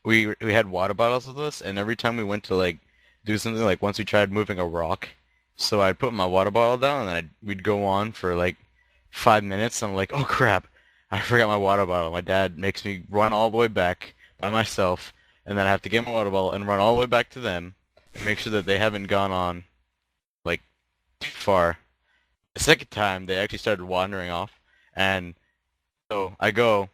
we had water bottles with us, and every time we went to like do something, like once we tried moving a rock, so I'd put my water bottle down and we'd go on for like 5 minutes. And I'm like, oh crap, I forgot my water bottle. My dad makes me run all the way back by myself, and then I have to get my water bottle and run all the way back to them and make sure that they haven't gone on like too far. The second time, they actually started wandering off, and so I go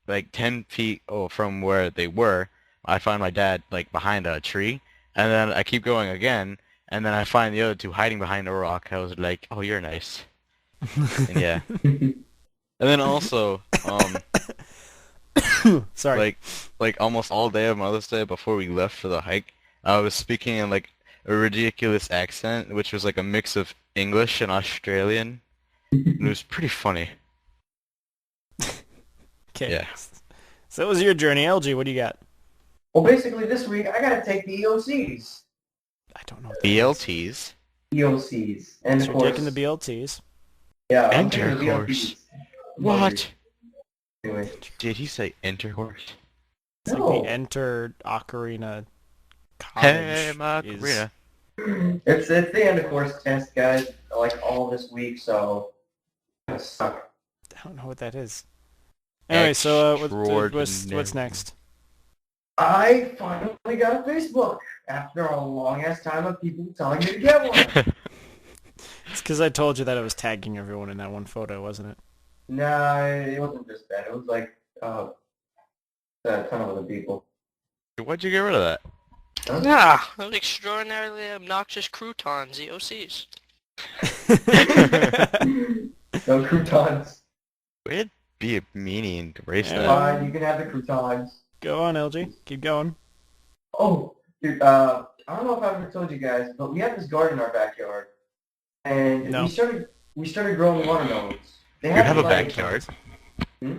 like 10 feet from where they were. I find my dad like behind a tree, and then I keep going again, and then I find the other two hiding behind a rock. I was like, oh, you're nice. And yeah. And then also, Sorry. like almost all day of Mother's Day before we left for the hike, I was speaking in like a ridiculous accent, which was like a mix of English and Australian. And it was pretty funny. Okay. Yeah. So that was your journey. LG, what do you got? Well, basically this week I gotta take the EOCs. I don't know what that is. BLTs. EOCs. And So of you're course, taking the BLTs. yeah, I'm taking the Intercourse. BLTs. What? Anyway. Did he say intercourse? It's like No. the Enter Ocarina Hey, College is... Macarena. It's the end of course test, guys, like all this week, so it's gonna suck. I don't know what that is. Anyway, so what's Extraordinary. next? I finally got a Facebook after a long ass time of people telling me to get one. It's because I told you that I was tagging everyone in that one photo, wasn't it? Nah, it wasn't just that. It was like a ton of other people. Why'd you get rid of that? Yeah, those extraordinarily obnoxious croutons, EOCs. No croutons. It'd be a meaning to erase Yeah. that. Fine, you can have the croutons. Go on, LG. Keep going. Oh, dude, I don't know if I've ever told you guys, but we have this garden in our backyard, and No. we started growing watermelons. They You have a like- backyard? Hmm?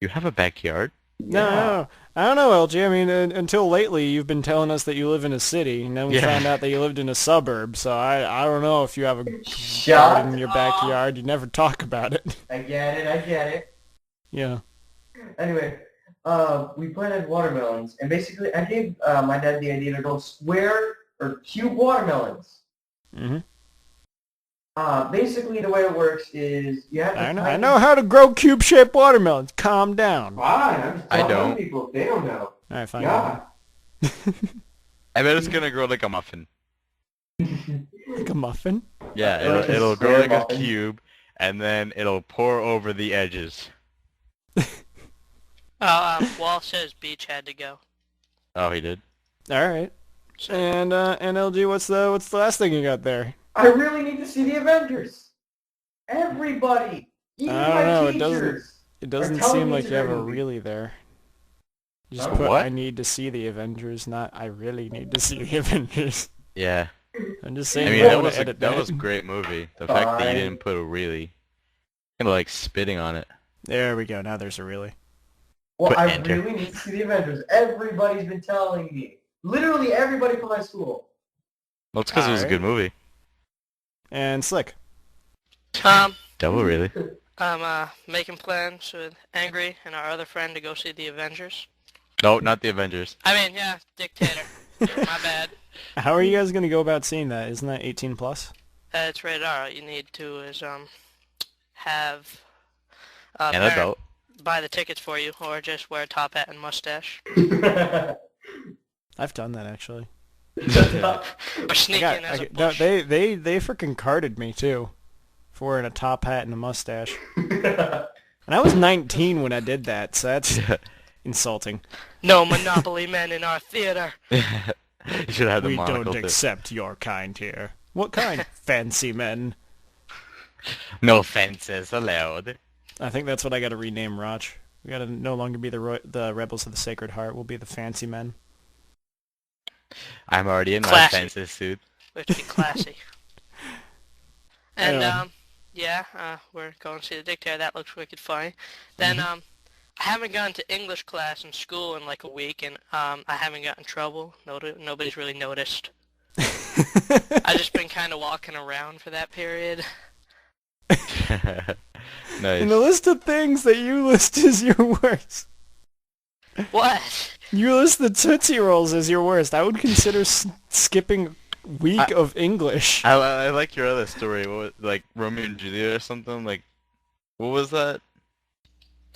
You have a backyard? No, I don't know, LG. I mean, until lately, you've been telling us that you live in a city, and then we Yeah. found out that you lived in a suburb. So I don't know if you have a Shut garden in your up. backyard. You never talk about it. I get it. Yeah. Anyway, we planted watermelons, and basically I gave my dad the idea to grow square or cube watermelons. Mm-hmm. Basically the way it works is you have to I know how to grow cube-shaped watermelons. Calm down. All Fine, I'm just I telling don't. other people if they don't know. right, fine. Yeah. I bet it's gonna grow like a muffin. Like a muffin? Yeah, Like a it'll grow square like a muffin. cube, and then it'll pour over the edges. Wall says Beach had to go. Oh, he did? All right. And LG, what's the last thing you got there? I really need to see the Avengers. Everybody, even I don't my know, it teachers. It doesn't telling seem me like it's you a have great a movie. really there. Just Oh, put what? I need to see the Avengers, not I really need to see the Avengers. Yeah. I'm just I saying mean, you that want was to edit that was a great movie. The fact that Fine. you didn't put a really, kind of like spitting on it. There we go. Now there's a really. Well, Put I enter. really need to see the Avengers. Everybody's been telling me. Literally everybody from my school. Well, it's because it was a Alright. good movie. And Slick. Double really. I'm making plans with Angry and our other friend to go see the Avengers. No, not the Avengers. I mean, yeah, Dictator. My bad. How are you guys going to go about seeing that? Isn't that 18 plus? It's rated R. All you need to is have An parent adult. buy the tickets for you, or just wear a top hat and mustache, I've done that actually. or sneak in as a No, bush. they freaking carded me too, for wearing a top hat and a mustache. And I was 19 when I did that, so that's insulting. No Monopoly men in our theater. You should have had the We monocle don't too. accept your kind here. What kind? Fancy men. No fences allowed. I think that's what I got to rename Raj. We got to no longer be the Rebels of the Sacred Heart. We'll be the Fancy Men. I'm already in my Classy. fences suit. We have to be classy. And Anyway. yeah, we're going to see the Dictator. That looks wicked funny. Then I haven't gone to English class in school in like a week, and I haven't gotten in trouble. Nobody's really noticed. I've just been kind of walking around for that period. Nice. In the list of things that you list as your worst, What? you list the Tootsie Rolls as your worst. I would consider skipping week of English. I like your other story. What was, like Romeo and Juliet or something? Like, what was that?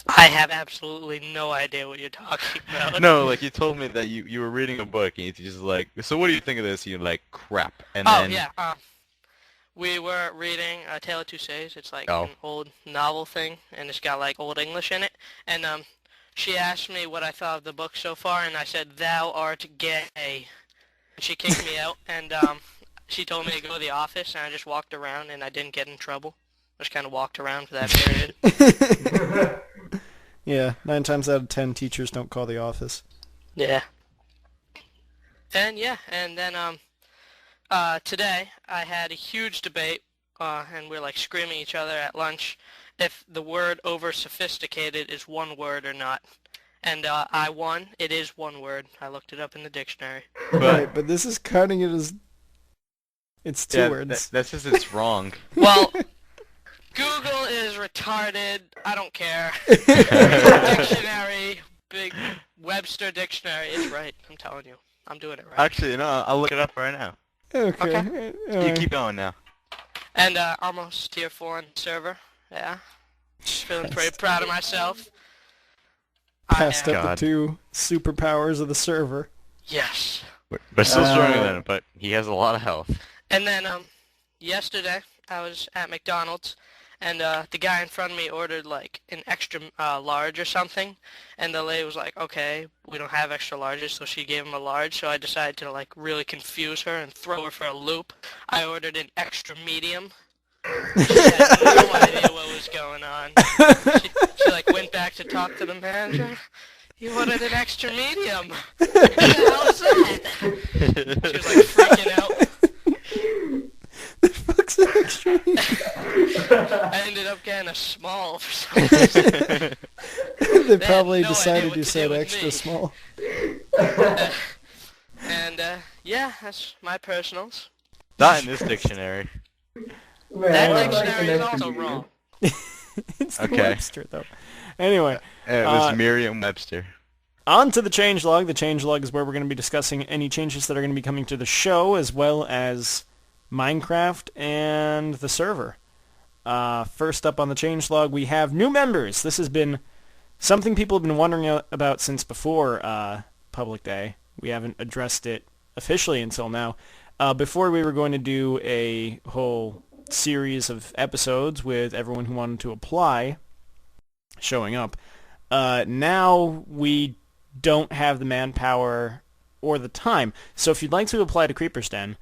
I have absolutely no idea what you're talking about. No, like you told me that you were reading a book and you just like, so what do you think of this? And you're like, crap. And Oh, then, yeah. We were reading A Tale of Two Cities. It's like Oh. an old novel thing, and it's got like old English in it. And she asked me what I thought of the book so far, and I said, "Thou art gay." And she kicked me out, and she told me to go to the office, and I just walked around, and I didn't get in trouble. Just kind of walked around for that period. Yeah, 9 times out of 10, teachers don't call the office. Yeah. And yeah, and then today I had a huge debate, and we were like screaming at each other at lunch, if the word over sophisticated is one word or not. And I won. It is one word. I looked it up in the dictionary. Right, but this is counting it as... It's two words. That says it's wrong. Well, Google is retarded. I don't care. Dictionary, big Webster dictionary is right. I'm telling you. I'm doing it right. Actually, no, I'll look it up right now. Okay. You keep going now. And almost tier 4 on the server. Yeah. Feeling pretty proud of myself. Passed up the two superpowers of the server. Yes. But still stronger than him, but he has a lot of health. And then yesterday I was at McDonald's, and the guy in front of me ordered like an extra large or something, and the lady was like, "Okay, we don't have extra larges," so she gave him a large. So I decided to like really confuse her and throw her for a loop. I ordered an extra medium. She had no idea what was going on. She like went back to talk to the manager. You wanted an extra medium. What the hell is that? She was like freaking out. The fuck's an extra medium? I ended up getting a small for some reason. They probably no decided idea you what to said do with extra me. small. And yeah, that's my personals. Not in this dictionary. Man, That I like dictionary an is extra also medium. wrong. It's the Okay. Webster, though. Anyway, It was Merriam-Webster. on to the changelog. The changelog is where we're going to be discussing any changes that are going to be coming to the show, as well as Minecraft and the server. First up on the changelog, we have new members. This has been something people have been wondering about since before Public Day. We haven't addressed it officially until now. Before we were going to do a whole series of episodes with everyone who wanted to apply showing up. Now we don't have the manpower or the time. So if you'd like to apply to Creeper's Den,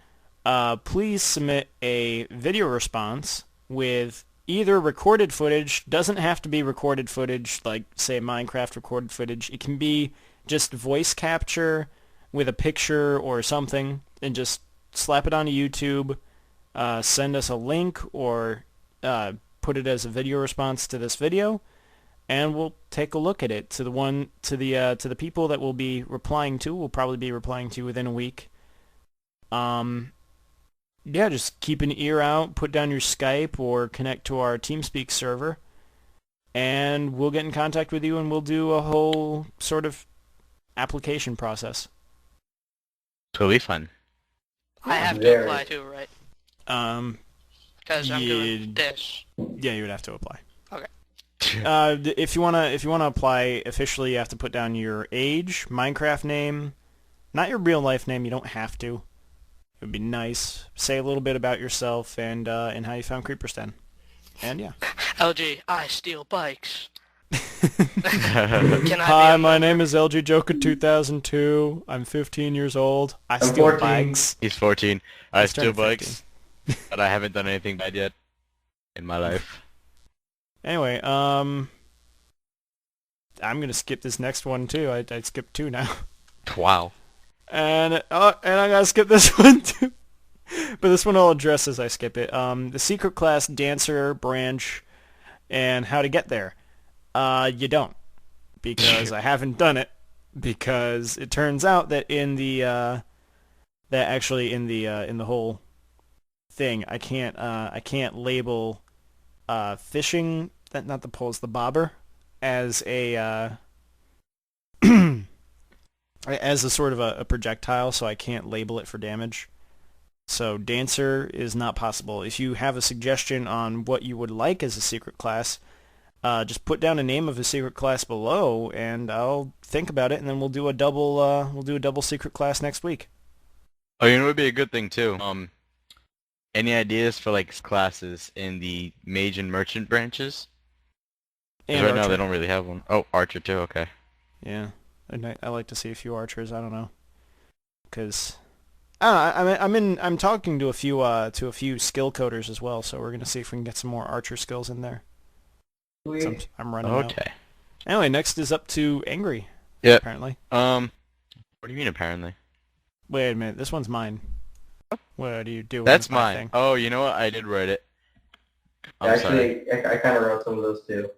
please submit a video response with either recorded footage. Doesn't have to be recorded footage like, say, Minecraft recorded footage. It can be just voice capture with a picture or something, and just slap it onto YouTube, send us a link, or put it as a video response to this video, and we'll take a look at it. To the people that we'll be replying to, we'll probably be replying to within a week. Yeah, just keep an ear out, put down your Skype, or connect to our TeamSpeak server, and we'll get in contact with you, and we'll do a whole sort of application process. It'll be fun. I have to Very. apply too, right? Because I'm Yeah. doing this. Yeah, you would have to apply. Okay. If you wanna apply officially, you have to put down your age, Minecraft name, not your real life name. You don't have to. It would be nice. Say a little bit about yourself and how you found Creeper's Den. And yeah. LG, I steal bikes. Can I Hi, be my name is LG Joker 2002. I'm 15 years old. I I'm steal 14. bikes. He's 14. I He's steal turning bikes, but I haven't done anything bad yet in my life. Anyway, I'm gonna skip this next one too. I skipped two now. Wow. And I gotta skip this one too. But this one I'll address as I skip it. The secret class dancer branch and how to get there. You don't, because I haven't done it. Because it turns out that in the in the whole thing, I can't label fishing, not the poles, the bobber, as a as a sort of a projectile, so I can't label it for damage. So dancer is not possible. If you have a suggestion on what you would like as a secret class, just put down a name of a secret class below, and I'll think about it, and then we'll do a double secret class next week. Oh, you know what would be a good thing too? Any ideas for like classes in the mage and merchant branches? 'Cause And right now archer. they don't really have one. Oh, archer too. Okay. Yeah, I like to see a few archers. I don't know, because I'm talking to a few skill coders as well. So we're gonna see if we can get some more archer skills in there. So I'm running out. Okay. Anyway, next is up to Angry. Yep. Apparently. What do you mean apparently? Wait a minute. This one's mine. What do you do? That's with my mine. thing? Oh, you know what? I did write it. I'm sorry. Actually, I kind of wrote some of those too.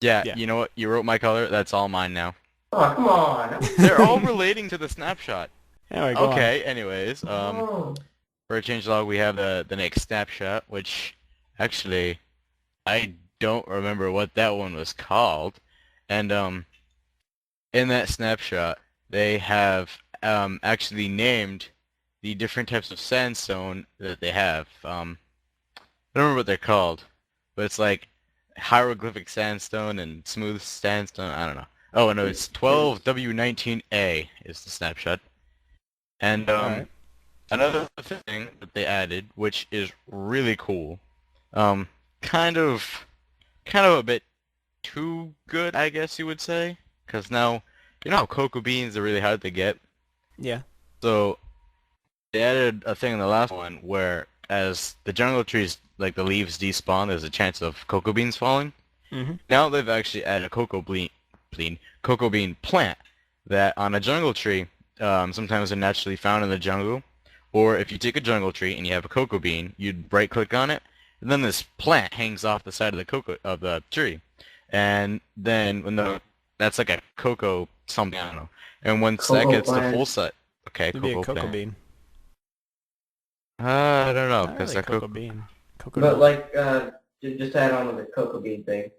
Yeah, Yeah. you know what? You wrote my color. That's all mine now. Oh, come on. They're all relating to the snapshot. Anyway, go on. Okay. Anyways, Oh. for a changelog, we have the next snapshot, which actually I don't remember what that one was called, and in that snapshot they have actually named the different types of sandstone that they have. I don't remember what they're called, but it's like hieroglyphic sandstone and smooth sandstone. I don't know. Oh no, it's 12W19A is the snapshot. And Alright. another thing that they added, which is really cool, um, kind of, kind of a bit too good, I guess you would say, because now you know how cocoa beans are really hard to get. Yeah. So they added a thing in the last one where as the jungle trees, like the leaves despawn, there's a chance of cocoa beans falling. Mm-hmm. Now they've actually added a cocoa bean plant that on a jungle tree, sometimes they're naturally found in the jungle, or if you take a jungle tree and you have a cocoa bean, you'd right click on it, and then this plant hangs off the side of the tree, and then that's like a cocoa something, I don't know, and once that Cocoa gets to plant. full size, okay, It'd be a cocoa cocoa plant. bean. I don't know, Not because really that cocoa bean. Cocoa But nut. like, just to add on to the cocoa bean thing,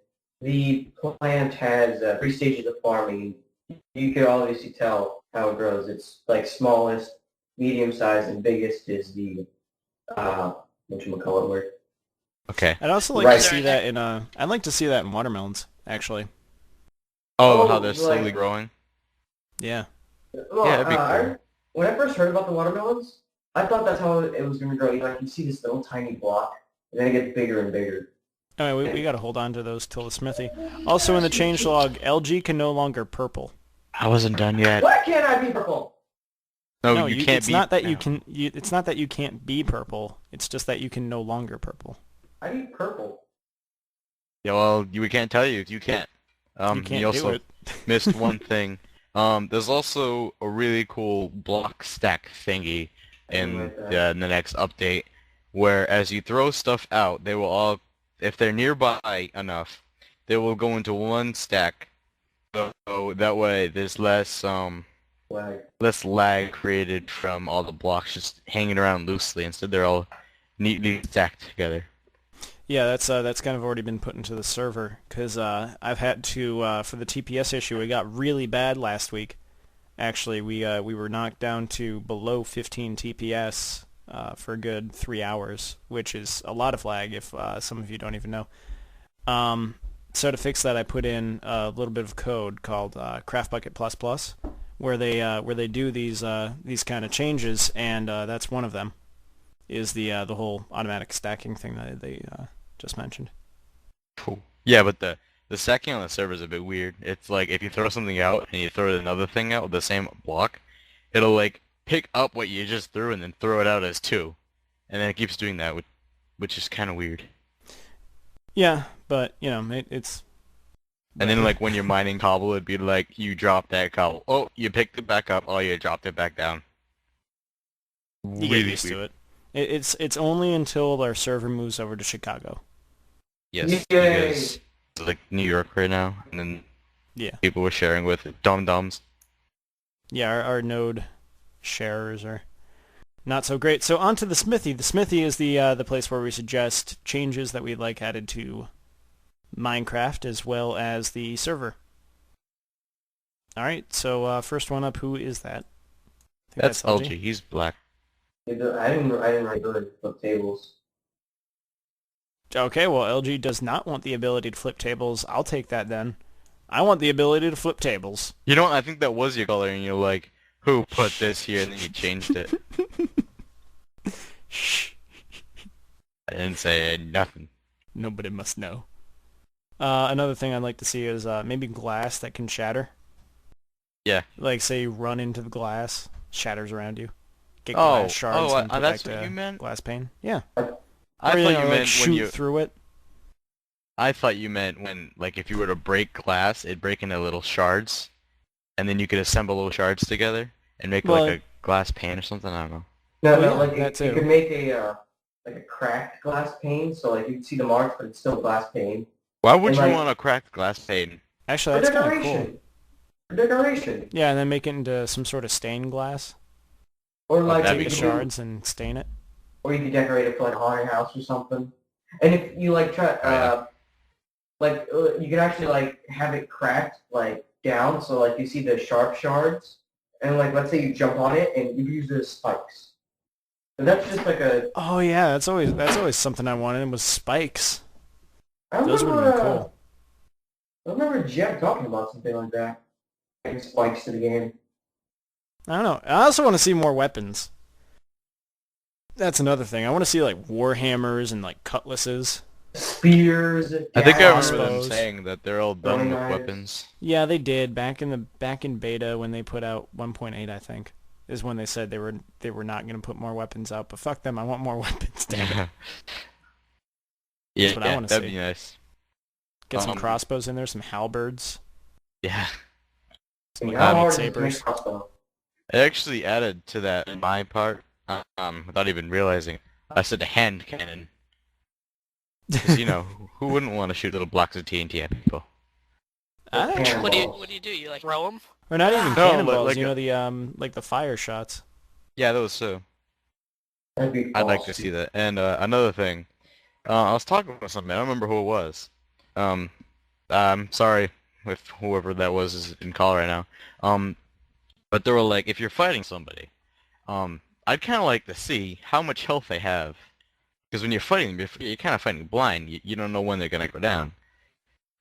the plant has 3 stages of farming. You can obviously tell how it grows. It's like smallest, medium size, and biggest is the whatchamacallit word. Okay. I'd also like Right. to see that in I'd like to see that in watermelons, actually. Oh, Oh, how they're slowly like- growing. Yeah. Well, Yeah, it'd be cool. when I first heard about the watermelons, I thought that's how it was going to grow. You know, like you see this little tiny block, and then it gets bigger and bigger. Anyway, we gotta hold on to those till the smithy. Also in the changelog, LG can no longer purple. I wasn't done yet. Why can't I be purple? No, you can't it's be. not that you no. can. It's not that you can't be purple. It's just that you can no longer purple. I need purple. Yeah, well, we can't tell you. You can't. You can't also do it. missed one thing. There's also a really cool block stack thingy in like that. the next update, where as you throw stuff out, they will all, if they're nearby enough, they will go into one stack. So that way, there's Like, less lag created from all the blocks just hanging around loosely. Instead, they're all neatly stacked together. Yeah, that's kind of already been put into the server because I've had to for the TPS issue. It got really bad last week. Actually, we were knocked down to below 15 TPS for a good 3 hours, which is a lot of lag if some of you don't even know. So to fix that, I put in a little bit of code called CraftBucket++, where they do these kind of changes, and that's one of them. Is the whole automatic stacking thing that they just mentioned. Cool. Yeah, but the stacking on the server is a bit weird. It's like if you throw something out and you throw another thing out with the same block, it'll like pick up what you just threw and then throw it out as two, and then it keeps doing that, which is kind of weird. Yeah, but you know it's. And then like when you're mining cobble, it'd be like you drop that cobble. Oh, you picked it back up. Oh, you dropped it back down. You get used to it. It's only until our server moves over to Chicago. Yes, Yay! because it's like New York right now, and then Yeah. people were sharing with dum-dums. Yeah, our node sharers are not so great. So on to the smithy. The smithy is the place where we suggest changes that we'd like added to Minecraft as well as the server. All right, so first one up, who is that? I think That's LG. He's black. I didn't really good at flip tables. Okay, well, LG does not want the ability to flip tables. I'll take that then. I want the ability to flip tables. You know what? I think that was your color, and you're like, who put this here? And then you changed it. Shh. I didn't say nothing. Nobody must know. Another thing I'd like to see is maybe glass that can shatter. Yeah. Like, say you run into the glass, shatters around you. Get Oh, glass shards and put that's back what to you meant? glass pane. Yeah. I Or, thought know, you like meant shoot when you. through it. I thought you meant when, like, if you were to break glass, it'd break into little shards, and then you could assemble those shards together and make Well, like a glass pane or something. I don't know. No, Oh, no, yeah, like that you too. could make a like a cracked glass pane, so like you can see the marks, but it's still glass pane. Why would And, you like, want a cracked glass pane? Actually, for that's kind of cool. decoration. For decoration. Yeah, and then make it into some sort of stained glass. Or like that'd you be Take the could do- shards and stain it. or you could decorate it for like a haunted house or something. And if you like try, you can actually like have it cracked like down, so like you see the sharp shards, and like let's say you jump on it and you use those spikes. So that's just like a. Oh yeah, that's always something I wanted was spikes. I Those would remember, have been cool. I remember Jeff talking about something like that. Adding spikes to the game. I don't know. I also want to see more weapons. That's another thing. I want to see like warhammers and like cutlasses. Spears. I think I remember Crossbows. them saying that they're all done with Throwing knives. weapons. Yeah, they did back in beta when they put out 1.8, I think, is when they said they were not going to put more weapons out. But fuck them, I want more weapons. Damn it. Yeah, what I wanna that'd see. be nice. Get some Um, crossbows in there, some halberds, Yeah. some like How hard lightsabers. is it to make a crossbow? I actually added to that in my part, without even realizing. I said a hand cannon. 'Cause, you know, who wouldn't want to shoot little blocks of TNT at people? I don't know. What do you Cannonballs. do? You like throw them? Or not even No, cannonballs. like you a- know the like the fire shots. Yeah, those too. That'd be I'd like to awesome. see that. And another thing, I was talking with somebody. I don't remember who it was. I'm sorry if whoever that was is in call right now. But they were like, if you're fighting somebody, I'd kind of like to see how much health they have. Because when you're fighting them, you're kind of fighting blind. You don't know when they're gonna go down.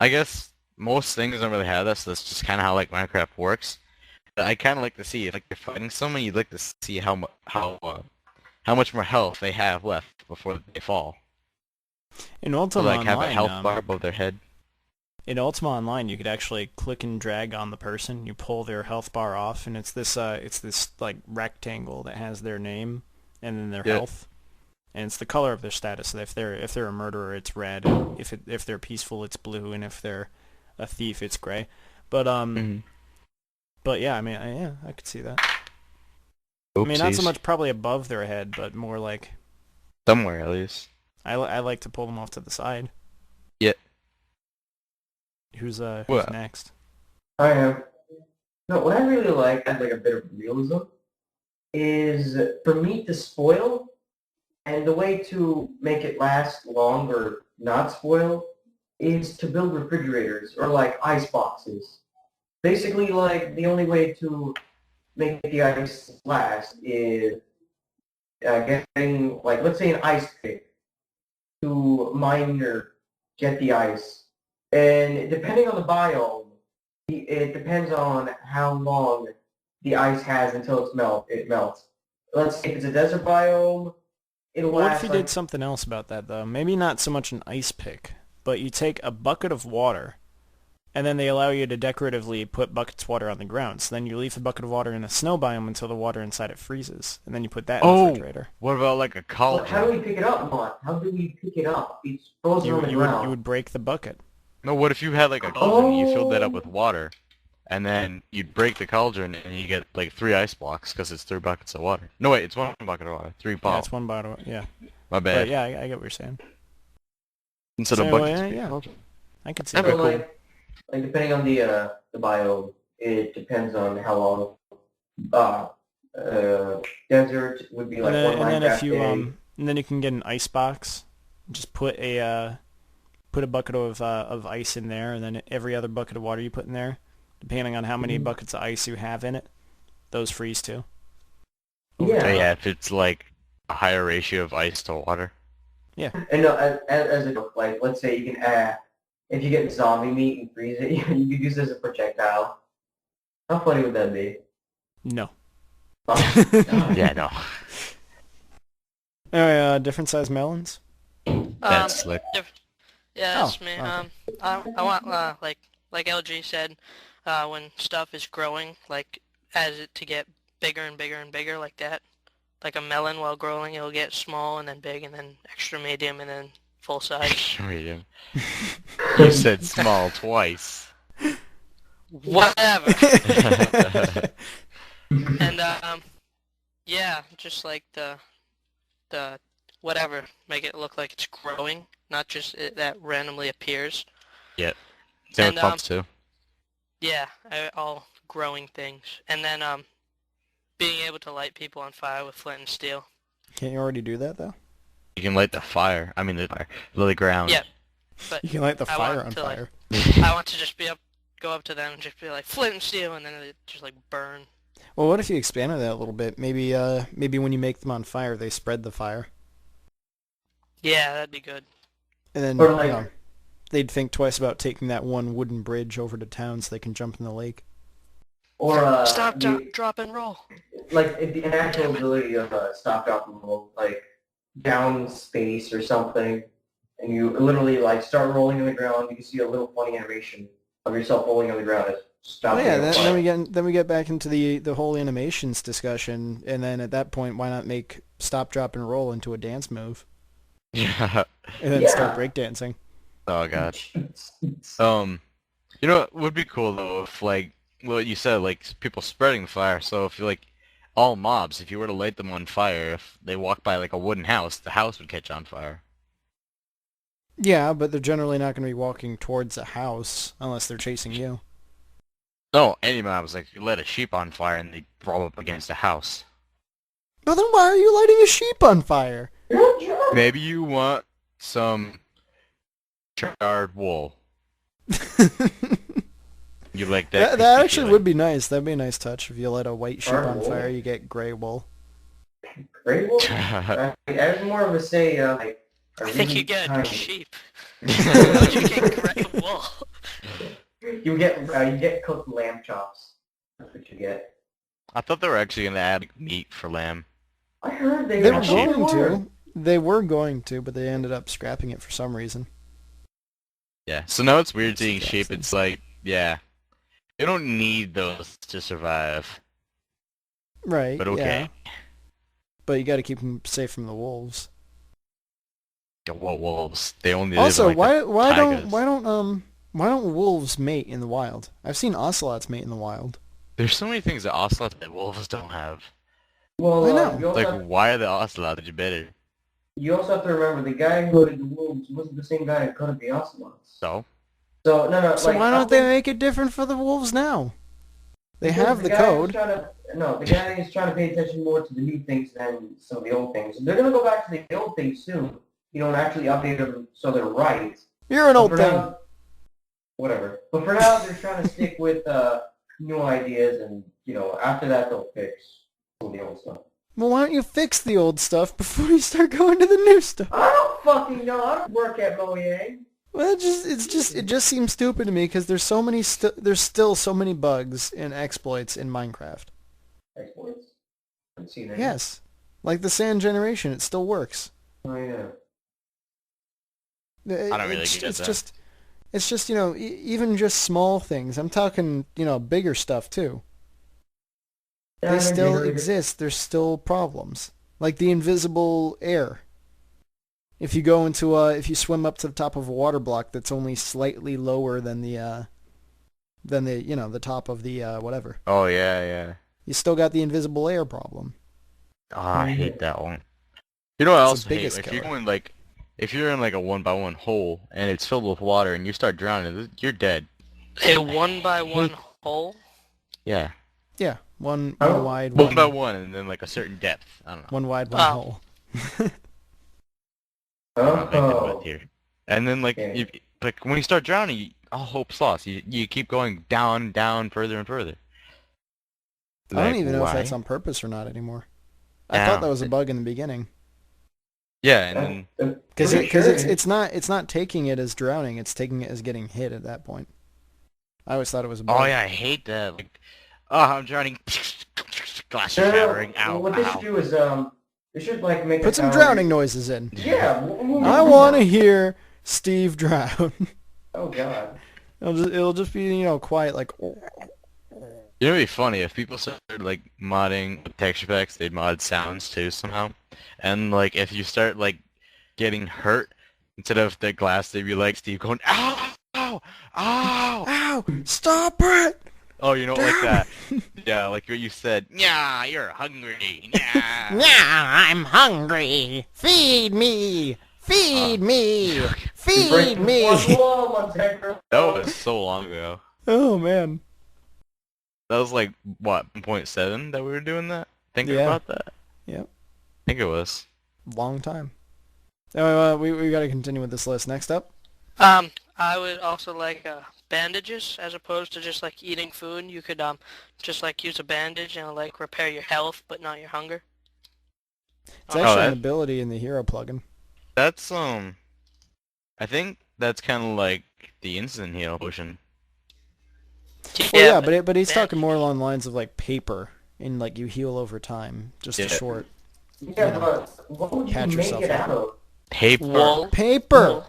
I guess most things don't really have that, so that's just kind of how like Minecraft works. But I kind of like to see if like you're fighting someone, you'd like to see how much more health they have left before they fall. In So Ultima like have a Online, health bar above their head. in Ultima Online, you could actually click and drag on the person. You pull their health bar off, and it's this like rectangle that has their name and then their Yeah. health, and it's the color of their status. So if they're a murderer, it's red. If they're peaceful, it's blue, and if they're a thief, it's gray. But but yeah, I mean, I could see that. I mean, not so Oopsies. much probably above their head, but more like Somewhere at least. I like to pull them off to the side. Yeah. Who's What? next? I am. No, what I really like as like a bit of realism is for meat to spoil, and the way to make it last long or not spoil is to build refrigerators or like ice boxes. Basically, like the only way to make the ice last is getting like let's say an ice pick to mine or get the ice, and depending on the biome, it depends on how long the ice has until it melts. Let's say if it's a desert biome, it'll What if last you like did something else about that though? Maybe not so much an ice pick, but you take a bucket of water, and then they allow you to decoratively put buckets of water on the ground. So then you leave the bucket of water in a snow biome until the water inside it freezes, and then you put that in the refrigerator. What about like a Well, how do cauldron? we pick it up, Mon? How do we pick it up? It's frozen on the You ground. would break the bucket. No, what if you had like a cauldron and you filled that up with water, and then you'd break the cauldron and you get like 3 ice blocks because it's 3 buckets of water. No wait, it's 1 bucket of water. 3 Yeah, balls. it's one bottle. Yeah, My but bad. yeah, I get what you're saying. Instead So, of buckets. yeah. I could see That'd that. be So, cool. like depending on the biome, it depends on how long. Desert would be like one And then if Minecraft you day. and then you can get an ice box. Just put a bucket of ice in there, and then every other bucket of water you put in there, depending on how many buckets of ice you have in it, those freeze too. Yeah. Oh, yeah, if it's like a higher ratio of ice to water. And as a joke, like let's say you can if you get zombie meat and freeze it, you could use it as a projectile. How funny would that be? No. Yeah, no. Anyway, different size melons. That's slick. Yeah, Oh, that's me. okay. I want like LG said, when stuff is growing, like as it to get bigger and bigger and bigger like that. Like a melon while growing, it'll get small and then big and then extra medium and then full size. Medium. You said small twice. Whatever. And yeah, just like the whatever, make it look like it's growing, not just that randomly appears. Yep. Same And with pumps too. yeah, all growing things, and then being able to light people on fire with flint and steel. Can't you already do that though? You can light the fire. I mean the fire. The ground. Yeah, but You can light the I fire want on to, like, fire. I want to just go up to them and just be like flint and steel, and then it just like burn. Well, what if you expanded that a little bit? Maybe when you make them on fire, they spread the fire, Yeah, that'd be good. and then Or like, they'd think twice about taking that one wooden bridge over to town so they can jump in the lake. or Stop, drop, and roll. like an actual ability of stop, drop, and roll, like down space or something, and you literally like start rolling on the ground. You can see a little funny animation of yourself rolling on the ground as Oh stopping. yeah, on fire. then we get back into the whole animations discussion, and then at that point, why not make stop, drop, and roll into a dance move, Yeah. and then start breakdancing? Oh god. You know what would be cool though if like what you said, like people spreading the fire. So if you like all mobs, if you were to light them on fire, if they walk by like a wooden house, the house would catch on fire. Yeah, but they're generally not going to be walking towards a house unless they're chasing you. No, any mobs, like you light a sheep on fire and they roll up against a house. But then why are you lighting a sheep on fire? Maybe you want some charred wool. You like that? That crispy actually feeling. would be nice. That'd be a nice touch. If you light a white sheep Charred on wool? fire, you get gray wool. Great wolf? I was more of a say, like, a I think really you get tiny- sheep. Don't you get gray wool? You get cooked lamb chops. That's what you get. I thought they were actually gonna add like, meat for lamb. I heard they They were actually going were. to. They were going to, but they ended up scrapping it for some reason. Yeah. So now it's weird seeing Suggested. sheep. It's like, yeah, you don't need those to survive. Right. But okay. Yeah. But you got to keep them safe from the wolves. What wolves? They only Also, live in, like, why taigas. why don't wolves mate in the wild? I've seen ocelots mate in the wild. There's so many things that ocelots that wolves don't have. Well, I know. you also, Like, have, why are the ocelots better? you also have to remember the guy who hooded the wolves wasn't the same guy who hooded the ocelots. So? So no, So like, why I don't they think- make it different for the wolves now? They because have the guy is code. the guy is trying to pay attention more to the new things than some of the old things. They're gonna go back to the old things soon. You know, and actually update them so they're right. You're an But old for thing. now- whatever. But for now, they're trying to stick with new ideas, and you know, after that, they'll fix some of the old stuff. Well, why don't you fix the old stuff before you start going to the new stuff? I don't fucking know. I don't work at Mojang. Well, it just seems stupid to me because there's still so many bugs and exploits in Minecraft. Exploits. I haven't seen any. Yes, like the sand generation, it still works. Oh yeah. I don't really get that. It's just even just small things. I'm talking bigger stuff too. They still exist. There's still problems, like the invisible air. If you go into if you swim up to the top of a water block that's only slightly lower than the the top of the whatever, Oh, yeah. you still got the invisible air problem. Oh, I hate that one. You know what It's else the I hate? biggest If you're killer. going like, if you're in like a 1x1 hole and it's filled with water and you start drowning, you're dead. A 1x1 hole? Yeah. Yeah, one Oh. wide, One by one and then like a certain depth. I don't know. one wide, one Oh. hole. I'm not making Oh. it here. And then like, Okay. like when you start drowning, all hope's lost. You keep going down, further and further. I don't Like, even know if why? that's on purpose or not anymore. I Yeah. thought that was a bug in the beginning. Yeah, and then Because Pretty sure it's not taking it as drowning, it's taking it as getting hit at that point. I always thought it was a bug. oh yeah, I hate that. Like, oh, I'm drowning. Glass No, no, shattering. no. Ow, What they should ow. do is they should like make Put a some sound- drowning noises in. Yeah. I want to hear Steve drown. Oh god. It'll just be quiet like. You know, it'd be funny if people started like modding with texture packs. They'd mod sounds too somehow, and like if you start like getting hurt, instead of the glass, they'd be like Steve going, "Ow, ow, ow!" Ow! Stop it! Oh, you know, like that. Yeah, like what you said. Yeah, you're hungry. Yeah. Yeah, I'm hungry. Feed me. Feed me. You Feed break the me. fourth wall, Montego. That was so long ago. Oh man. That was like, what, 1.7 that we were doing that? Thinking Yeah. about that? Yep. I think it was. Long time. Anyway, we got to continue with this list. Next up. I would also like bandages as opposed to just like eating food. You could just like use a bandage and like repair your health but not your hunger. It's actually that- an ability in the hero plugin. That's, I think that's kind of like the instant heal potion. Well, yeah, but he's talking more along the lines of like paper, and like you heal over time, just a Yeah. short. Yeah, but what would you Patch make yourself it up. out of? Paper. Wool. Paper.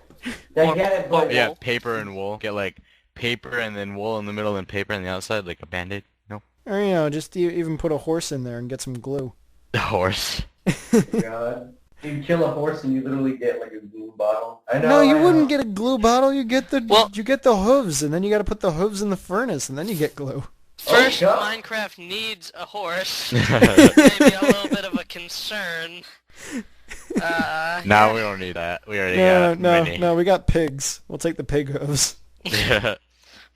I get it, but Yeah, paper and wool. Get like paper and then wool in the middle and paper on the outside, like a band-aid. No. Or just even put a horse in there and get some glue. The horse. God. You kill a horse and you literally get like a glue bottle. I know. No, you I wouldn't know. get a glue bottle. You get the Well- hooves, and then you got to put the hooves in the furnace, and then you get glue. First, God. Minecraft needs a horse. Maybe a little bit of a concern. Now we don't need that. We already got many. No. We got pigs. We'll take the pig hooves.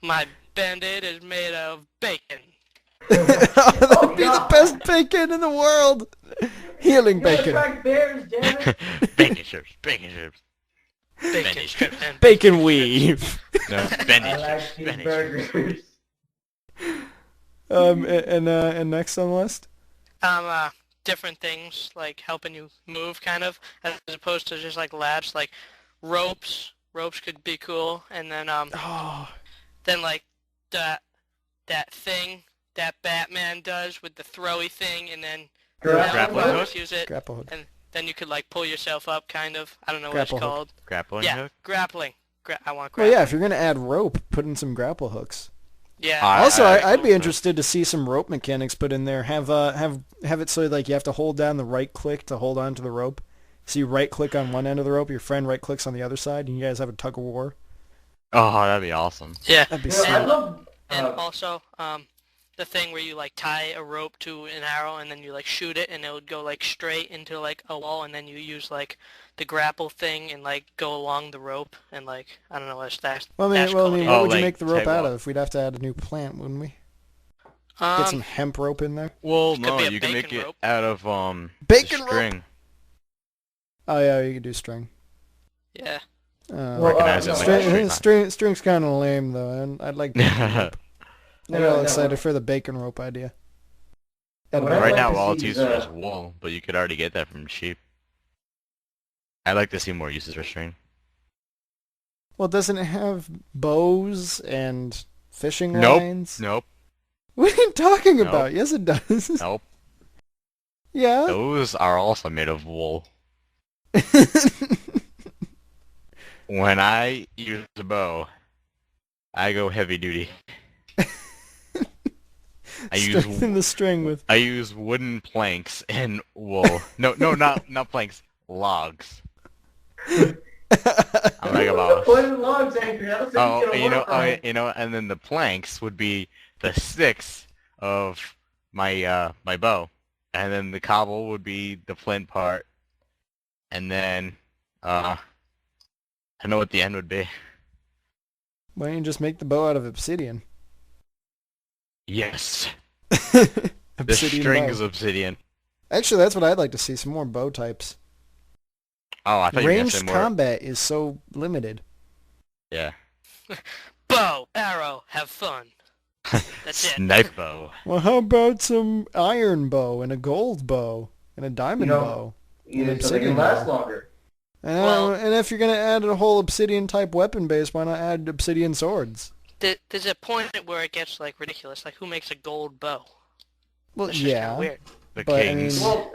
My band-aid is made of bacon. That'd be the best bacon in the world. Healing You bacon. attract bears, damn it. Bacon strips. Bacon strips. Bacon Bandage. strip and Bacon weave. No, I bandage like strips. Bandage strips. cheeseburgers. And next on the list. different things like helping you move kind of as opposed to just like latch like ropes. Ropes could be cool, and then Oh, then like that thing that Batman does with the throwy thing, and then Grappling now hook? use it, grapple hook. and then you could like pull yourself up kind of. I don't know what Grapple it's hook. called. Grappling Yeah, hook. grappling. I want Well, grappling. yeah, if you're gonna add rope, put in some grapple hooks. Yeah. Also, I- I'd be interested to see some rope mechanics put in there. Have it so like you have to hold down the right click to hold on to the rope. So you right click on one end of the rope, your friend right clicks on the other side, and you guys have a tug of war. Oh, that'd be awesome. Yeah. That'd be Yeah, sick. I love. And also, the thing where you like tie a rope to an arrow and then you like shoot it and it would go like straight into like a wall, and then you use like the grapple thing and like go along the rope and like I don't know what that's. Well, that's what called. would Oh, you like make the rope out tag of? We'd have to add a new plant, wouldn't we? Get some hemp rope in there. Well, Could no, be a you can make bacon it rope. out of Bacon rope? string. Oh yeah, you could do string. Yeah. Recognize it like a straight line. String's kind of lame though, and I'd like bacon rope. I got all excited for the bacon rope idea. What I'd Right like now, to all see it's is, used for is wool, but you could already get that from sheep. I'd like to see more uses for string. Well, doesn't it have bows and fishing Nope. lines? Nope. What are you talking Nope. about? Yes, it does. Nope. Yeah. Those are also made of wool. When I use a bow, I go heavy duty. I Strengthen the string with. use wooden planks and wool. No, not planks. Logs. I'm like a boss. What are the logs, Angry? I don't think Oh, it's gonna work right. and then the planks would be the sticks of my my bow, and then the cobble would be the flint part, and then I don't know what the end would be. Why don't you just make the bow out of obsidian? Yes, the string bow. is obsidian. Actually, that's what I'd like to see. Some more bow types. Oh, I thought you were gonna Ranged say more. combat is so limited. Yeah, Bow, arrow, have fun. That's it. snipe bow. Well, how about some iron bow and a gold bow and a diamond bow? Either so they obsidian can last bow. longer. And if you're gonna add a whole obsidian type weapon base, why not add obsidian swords? There's a point where it gets like ridiculous. Like who makes a gold bow? Well, That's just kinda yeah, weird. The but, I kings. mean- Well,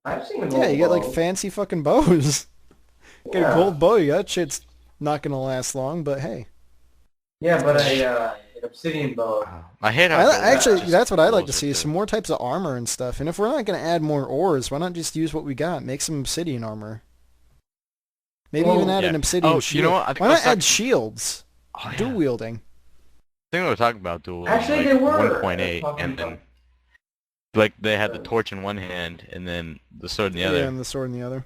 I've seen a yeah, gold you get like bow. fancy fucking bows. Get Yeah. a gold bow, that shit's not gonna last long. But hey, Yeah, but an obsidian bow. I hate how actually, just that's what I'd like to rolls see. with Some it. more types of armor and stuff. And if we're not gonna add more ores, why not just use what we got? Make some obsidian armor. Maybe Well, even add yeah. an obsidian Oh, shield. you know what? I think Why let's not add talk- shields? Oh, yeah. Dual wielding. think we were talking about duel was Actually, like they were 1.8, talking and about. then like they had the torch in one hand and then the sword in the Yeah, other. and the sword in the other.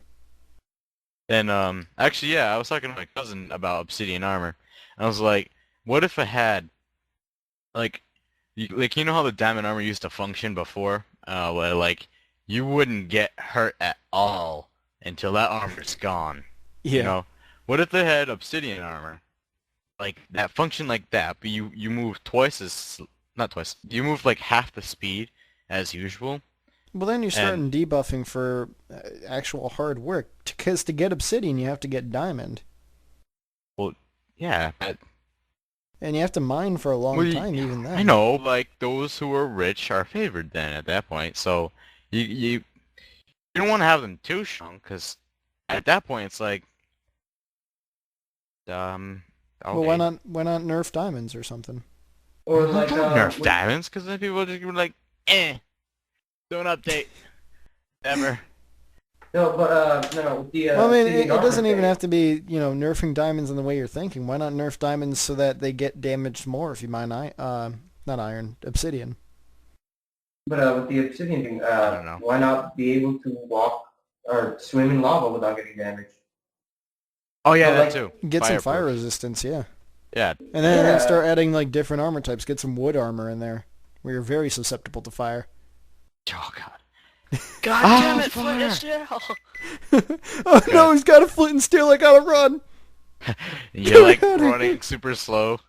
And actually, yeah, I was talking to my cousin about obsidian armor. I was like, what if it had like, you know how the diamond armor used to function before, where like you wouldn't get hurt at all until that armor's gone. You Yeah. know, what if they had obsidian armor like that function like that, but you move twice as not twice, you move like half the speed as usual, Well, then you're and starting debuffing for actual hard work. Because to get obsidian, you have to get diamond. well, yeah, but And you have to mine for a long well, time, even I then. know, like those who are rich are favored then at that point. So you don't want to have them too strong, because at that point it's like Well, okay. why not nerf diamonds or something? Or Don't like nerf diamonds, because then people just be like, don't update ever. no, but no, with the Well, I mean, obsidian it armor doesn't even thing. have to be, nerfing diamonds in the way you're thinking. Why not nerf diamonds so that they get damaged more if you mine not iron, obsidian? But with the obsidian thing, I don't know. why not be able to walk or swim in lava without getting damaged? Oh yeah, But that like, too. Get some fire Fireproof. resistance, yeah. Yeah. And then yeah, start adding like different armor types. Get some wood armor in there, where you're very susceptible to fire. Oh god. God Ah, damn it, Flint fire! is still. Oh God. no, he's got a flint and steel. I gotta run. You're like Get outta running here. super slow.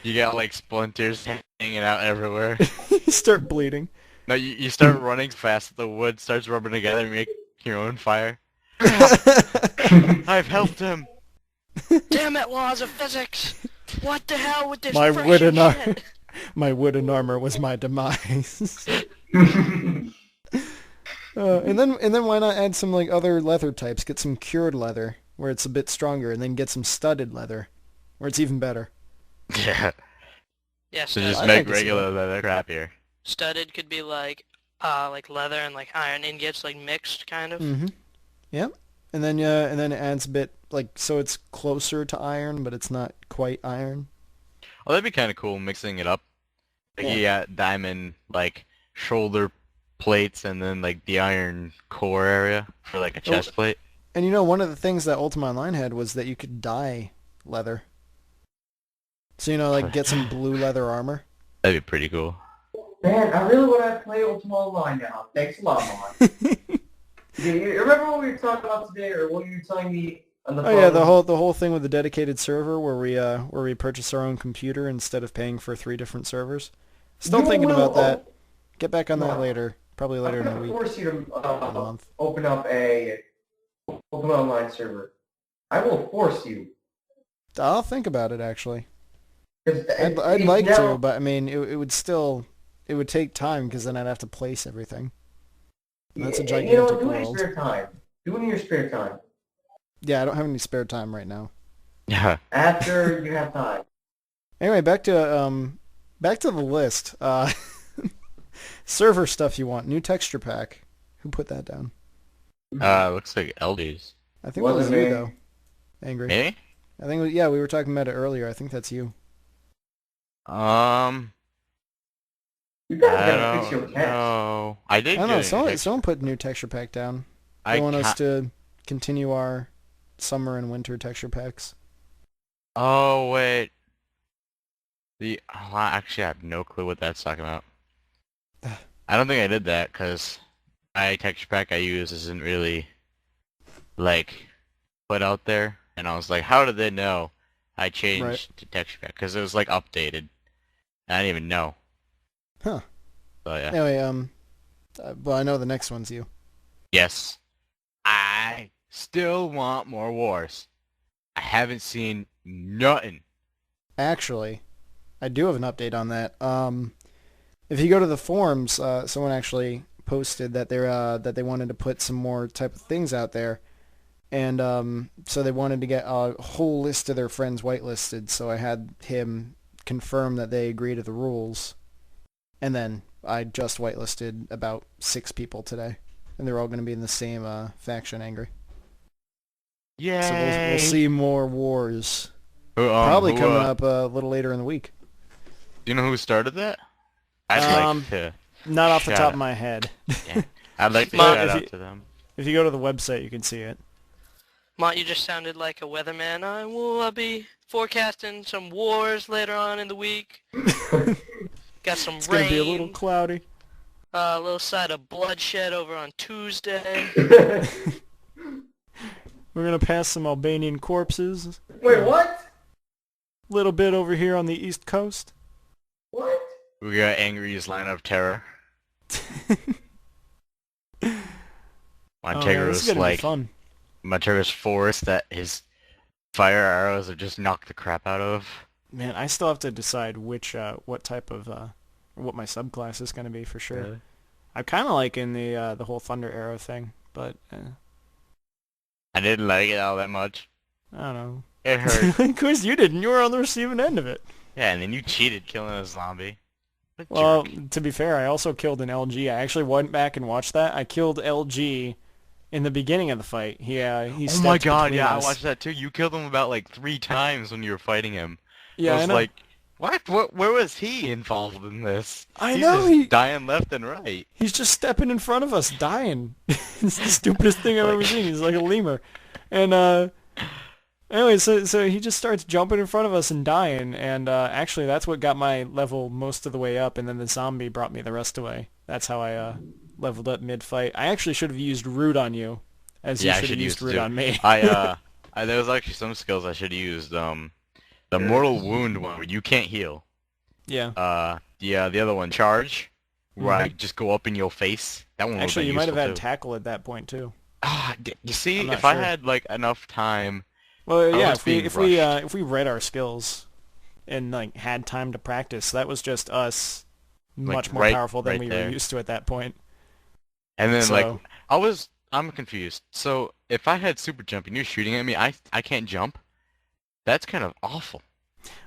You got like splinters hanging out everywhere. You start bleeding. No, you start running fast. The wood starts rubbing together and make your own fire. Crap! I've helped him. Damn it, laws of physics. What the hell with this My friction wooden armor. shit? My wooden armor was my demise. And then why not add some like other leather types? Get some cured leather where it's a bit stronger, and then get some studded leather where it's even better. Yeah. Yeah, So just I make can see regular that. leather crappier. studded could be like leather and like iron ingots, like mixed kind of. Mm-hmm. Yep. And then it adds a bit like so it's closer to iron, but it's not quite iron. Oh, that'd be kind of cool mixing it up. Like Yeah. you got diamond like shoulder plates and then like the iron core area for like a Oh, chest plate. and one of the things that Ultima Online had was that you could dye leather. So like get some blue leather armor. That'd be pretty cool. man, I really want to play Ultima Online now. Thanks a lot, Mon. You remember what we were talking about today, or what you were telling me on the Oh phone? yeah, the whole thing with the dedicated server where we purchase our own computer instead of paying for 3 different servers. Still You thinking will. about that. Get back on that Mon, later. Probably I'm later in the gonna week force you to or the month. open up a Ultima Online server. I will force you. I'll think about it actually. 'Cause I'd it's like now, to, but I mean it would take time because then I'd have to place everything. And that's a gigantic do it in your world. spare time. Do it in your spare time. Yeah, I don't have any spare time right now. Yeah. After you have time. Anyway, back to the list. Server stuff you want. New texture pack. Who put that down? Looks like LDs. I think that was Wasn't you me. though. Angry. Me? I think yeah, we were talking about it earlier. I think that's you. Um, You guys I gotta fix your don't cats. know. I I did don't get know. a Someone put new texture pack down. I They want us ca- to continue our summer and winter texture packs. Oh wait. Actually, I have no clue what that's talking about. I don't think I did that because my texture pack I use isn't really like put out there, and I was like, how did they know I changed Right. to texture pack? Because it was like updated. I didn't even know. Huh. So yeah. Anyway, well, I know the next one's you. Yes. I still want more wars. I haven't seen nothing. Actually, I do have an update on that. If you go to the forums, someone actually posted that they wanted to put some more type of things out there, and so they wanted to get a whole list of their friends whitelisted. So I had him confirm that they agree to the rules, and then I just whitelisted about 6 people today, and they're all going to be in the same faction, angry. Yay! So we'll see more wars. Who, Probably who, coming up a little later in the week. Do you know who started that? I'd like to. Not off the Shout top out. of my head. Yeah. I'd like to Mom, shout if out you- to them. If you go to the website, you can see it. Mont, you just sounded like a weatherman. I will be forecasting some wars later on in the week. Got some It's rain. gonna be a little cloudy. A little side of bloodshed over on Tuesday. We're gonna pass some Albanian corpses. Wait, what? Little bit over here on the East Coast. What? We got Angry's line of terror. Oh, man, this is Montegro's gonna be like fun. Montegro's forest that his fire arrows have just knocked the crap out of. Man, I still have to decide what type of, what my subclass is gonna be for sure. Really? I'm kind of liking the whole thunder arrow thing, but I didn't like it all that much. I don't know. It hurt. Of course you didn't. You were on the receiving end of it. Yeah, and then you cheated killing a zombie. What a Well, jerk. to be fair, I also killed an LG. I actually went back and watched that. I killed LG in the beginning of the fight. He Oh stepped my god, between yeah, us. I watched that too. You killed him about like 3 times when you were fighting him. Yeah, I I was know. like, what? Where was he involved in this? I He's know, just he- dying left and right. He's just stepping in front of us, dying. It's the stupidest thing I've ever seen. He's like a lemur. And anyway, so he just starts jumping in front of us and dying. And actually, that's what got my level most of the way up. And then the zombie brought me the rest of the way. That's how I leveled up mid-fight. I actually should have used root on you, as Yeah, I you should have should used use it root too. on me. There was actually some skills I should have used. The mortal wound one where you can't heal. Yeah. The other one, charge, where I Mhm. just go up in your face. That one. Actually, you might might have had tackle at that point too. You see, I'm not if I sure. had like enough time. Well, I yeah. was If we being if we rushed. if we read our skills and like had time to practice, that was just us Like, much more right- powerful than right we there. were used to at that point. And then So- I'm confused. So if I had super jump and you're shooting at me, I can't jump. That's kind of awful.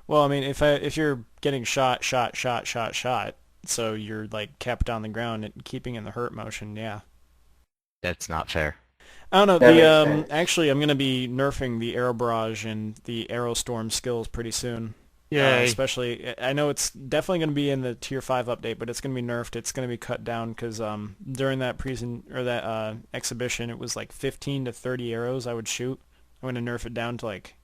Well, I mean, if you're getting shot, so you're like kept on the ground and keeping in the hurt motion, yeah. That's not fair. I don't know. That makes sense. Actually, I'm gonna be nerfing the arrow barrage and the arrow storm skills pretty soon. Especially, I know it's definitely gonna be in the tier 5 update, but it's gonna be nerfed. It's gonna be cut down because during that exhibition, it was like 15 to 30 arrows I would shoot. I'm gonna nerf it down to like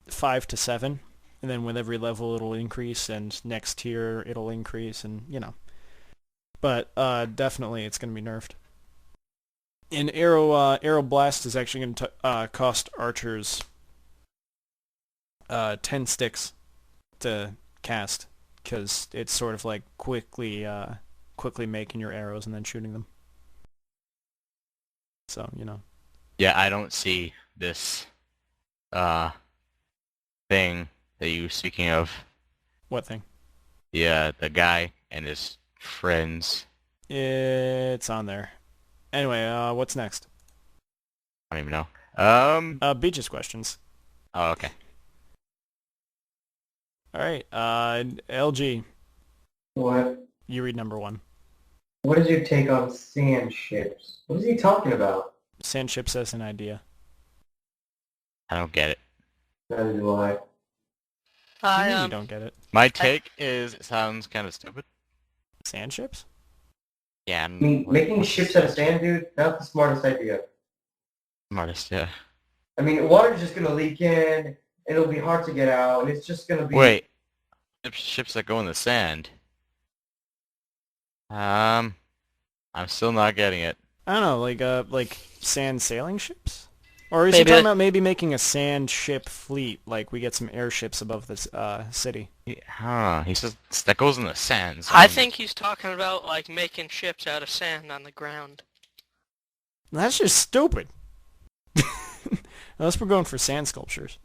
5 to 7. And then with every level it'll increase, and next tier it'll increase, and you know. But definitely it's going to be nerfed. And arrow blast is actually going to cost archers 10 sticks to cast, because it's sort of like quickly making your arrows and then shooting them. So you know. Yeah, I don't see this thing that you were speaking of. What thing? Yeah, the guy and his friends. It's on there. Anyway, what's next? I don't even know. Beaches questions. Oh, okay. All right, LG, What? you read number 1. What is your take on sand ships? What is he talking about? Sand ships as an idea. I don't get it. Neither do I. You don't get it. My take is it sounds kind of stupid. Sand ships? Yeah, I mean, making ships out of sand, dude, not the smartest idea. Smartest, yeah. I mean, water's just gonna leak in, and it'll be hard to get out, and it's just gonna be... Wait, ships that go in the sand. I'm still not getting it. I don't know, like sand sailing ships? Or is he Maybe talking like- about maybe making a sand ship fleet, like we get some airships above this city? Huh? He says that goes in the sand. So I think he's talking about like making ships out of sand on the ground. That's just stupid. Unless we're going for sand sculptures.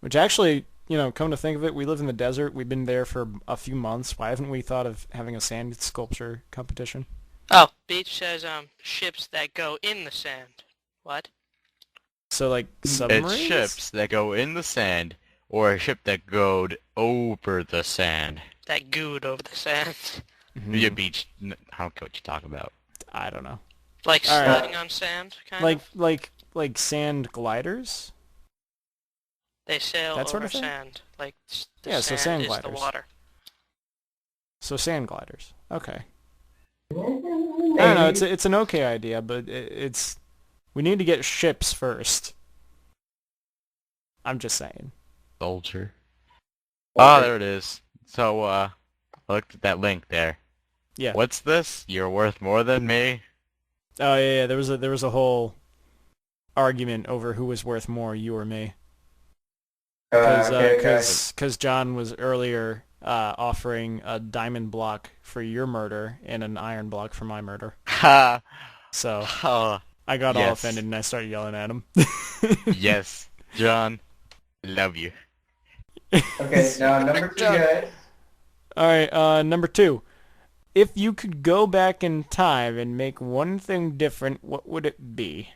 Which actually, you know, come to think of it, we live in the desert. We've been there for a few months. Why haven't we thought of having a sand sculpture competition? Oh, Beach says ships that go in the sand. What? So like submarines? it's ships that go in the sand, or a ship that goes over the sand. That gooed over the sand. Mhm. Your beach. I don't care what you talk about. I don't know. Like All right. sledding on sand, kind of? Like sand gliders? They sail that sort over of thing? sand. Like the Yeah, so sand sand is the gliders. water. So sand gliders. Okay. I don't know. It's an okay idea, but it's we need to get ships first. I'm just saying. Soldier. Oh, there it is. So, I looked at that link there. Yeah. What's this? You're worth more than me? Oh yeah. There was a whole argument over who was worth more, you or me. Because John was earlier offering a diamond block for your murder and an iron block for my murder. Ha! So Oh, I got all yes. offended and I started yelling at him. Yes, John. Love you. Okay, now number 2, guys. All right, number 2. If you could go back in time and make one thing different, what would it be?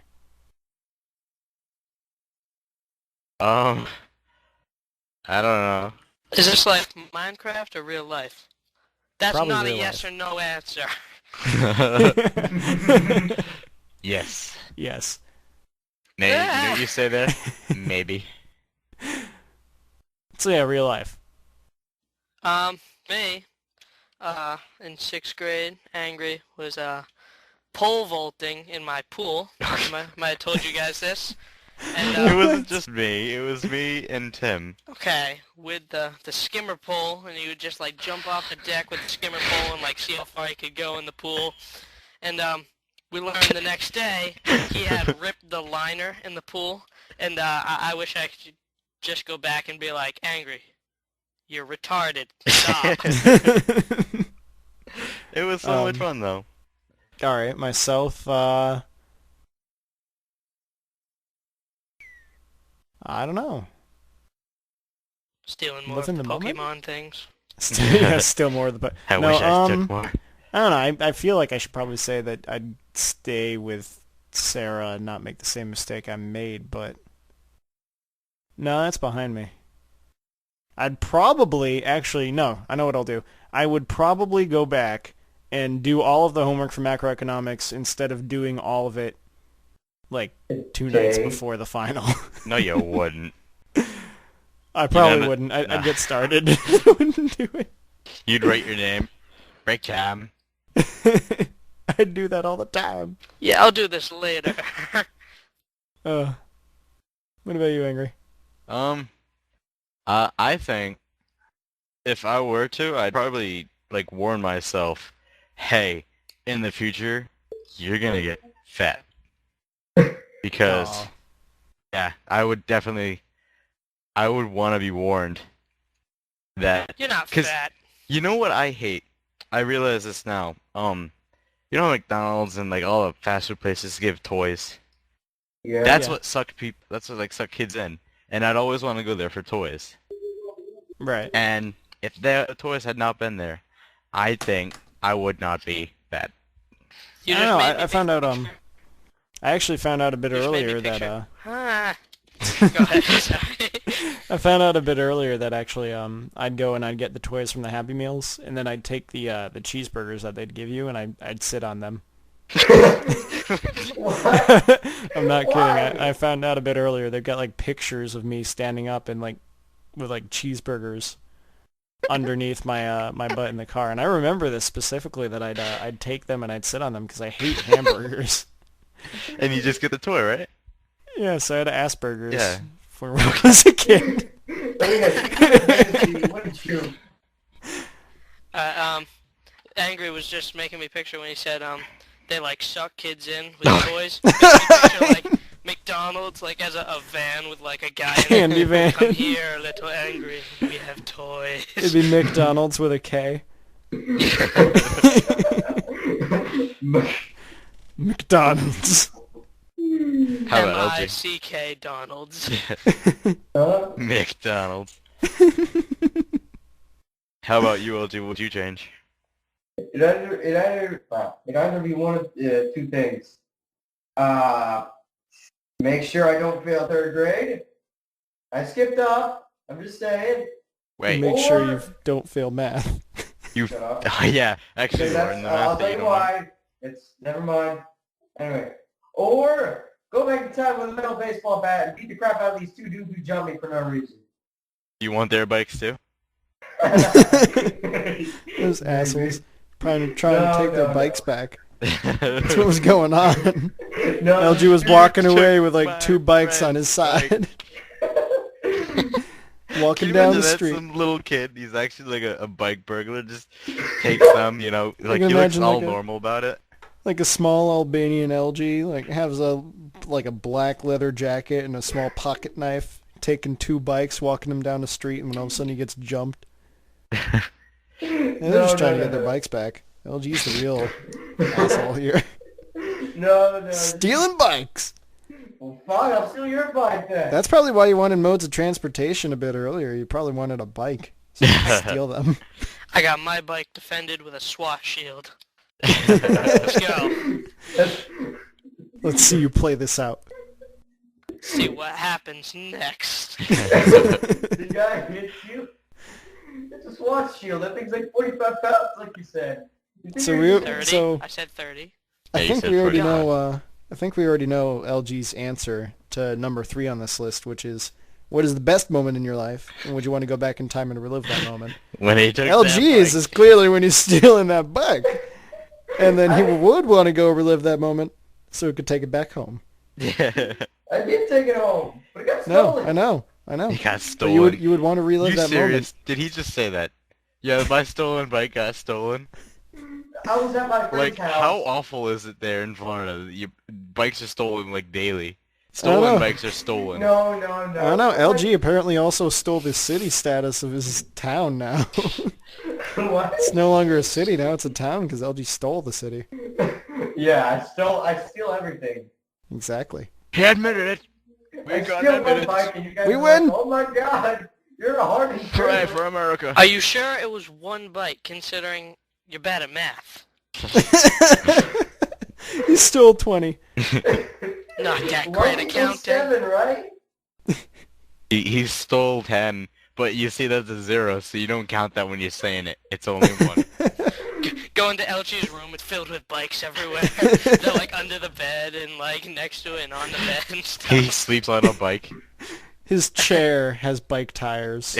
I don't know. Is this like Minecraft or real life? That's Probably not a real yes life. or no answer. Yes. Yes. Maybe. You know what you say there? Maybe. So yeah, real life. Me, in 6th grade, Angry was, pole vaulting in my pool. Might have told you guys this. And, It wasn't just me. It was me and Tim. okay, with the skimmer pole, and he would just, like, jump off the deck with the skimmer pole and, like, see how far he could go in the pool. And, we learned the next day he had ripped the liner in the pool, and, I wish I could just go back and be like, Angry, you're retarded. Stop. It was so much fun, though. All right, myself. I don't know. Stealing more Live in of the the moment? Pokemon things. Still more of the. I wish I took more. I don't know. I feel like I should probably say that I'd stay with Sarah and not make the same mistake I made, but no, that's behind me. I'd probably no. I know what I'll do. I would probably go back and do all of the homework for macroeconomics instead of doing all of it like 2 nights before the final. No, you wouldn't. I probably wouldn't. I'd get started. I wouldn't do it. You'd write your name. Break time. I'd do that all the time. Yeah, I'll do this later. What about you, Angry? I think if I were to, I'd probably like warn myself, hey, in the future, you're gonna get fat. Because, Aw. yeah, I would want to be warned that. You're not 'cause fat. You know what I hate? I realize this now. You know McDonald's and like all the fast food places give toys. Yeah. That's Yeah. what sucked people. That's what like sucked kids in. And I'd always want to go there for toys. Right. And if the toys had not been there, I think I would not be fat. You I just don't know. made me I found out. picture. I actually found out a bit You just made me earlier that. picture. Go ahead. Sorry. I found out a bit earlier that actually I'd go and I'd get the toys from the Happy Meals and then I'd take the cheeseburgers that they'd give you and I'd sit on them. I'm not kidding. I found out a bit earlier. They've got like pictures of me standing up and like with like cheeseburgers underneath my my butt in the car, and I remember this specifically that I'd take them and I'd sit on them because I hate hamburgers. And you just get the toy, right? Yeah, so I had Asperger's Yeah. for when I was a kid. What did you? Angry was just making me picture when he said they like suck kids in with toys. Makes me picture like McDonald's like as a van with like a guy in Candy it. van. Come here, little Angry. We have toys. It'd be McDonald's with a K. McDonald's. How about LG? M-I-C-K Donald's. McDonald's. How about you, LG? What would you change? It either be one of 2 things. Make sure I don't fail 3rd grade. I skipped up. I'm just saying. Wait, Make sure you don't fail math. you... Shut up. yeah, actually, Okay, Lauren, the I'll math that tell you you don't want. why. It's never mind. Anyway, or go back in time with a metal baseball bat and beat the crap out of these 2 dudes who jumped me for no reason. You want their bikes too? Those assholes trying to take their bikes back. That's what What was going on. No, LG was walking took away with like my 2 bikes on his friend's side. Walking Can you down imagine the that street. some little kid, he's actually like a bike burglar, just takes them, you know, like can he looks imagine all like a- normal about it. Like a small Albanian LG, like has a black leather jacket and a small pocket knife, taking 2 bikes, walking them down the street, and when all of a sudden he gets jumped. And they're just trying to get their bikes back. LG's the real asshole here. No. Stealing bikes! Well, fine, I'll steal your bike then. That's probably why you wanted modes of transportation a bit earlier. You probably wanted a bike, so you could steal them. I got my bike defended with a SWAT shield. Let's go. Let's see you play this out. See what happens next. The guy hits you. It's a SWAT shield. That thing's like 45 pounds, like you said. You think So you're- we- 30. So- I said 30. I Yeah, you think said we already 45. know. I think we already know LG's answer to number 3 on this list, which is, what is the best moment in your life, and would you want to go back in time and relive that moment? When he took LG's is clearly when he's stealing that bike, and then he would want to go relive that moment so he could take it back home. Yeah. I did take it home, but it got No, stolen. I know. He got But stolen. you would want to relive You that serious? moment. Did he just say that? Yeah, my stolen bike got stolen. I was at my friend's Like, house. how awful is it there in Florida? Bikes are stolen like daily. know. Stolen bikes are stolen. No. I don't know. LG apparently also stole the city status of his town now. What? It's no longer a city now; it's a town because LG stole the city. Yeah, I steal everything. Exactly. He admitted it. We I got steal my evidence. bike and you guys We are win. like, oh my god, you're a hardened Hooray criminal. for America. Are you sure it was 1 bike, considering you're bad at math? He stole 20. Not that One great equals accounting. 7, right? He stole 10, but you see that's a 0, so you don't count that when you're saying it. It's only 1. Go into LG's room, it's filled with bikes everywhere. They're like under the bed and like next to it and on the bed and stuff. He sleeps on a bike. His chair has bike tires.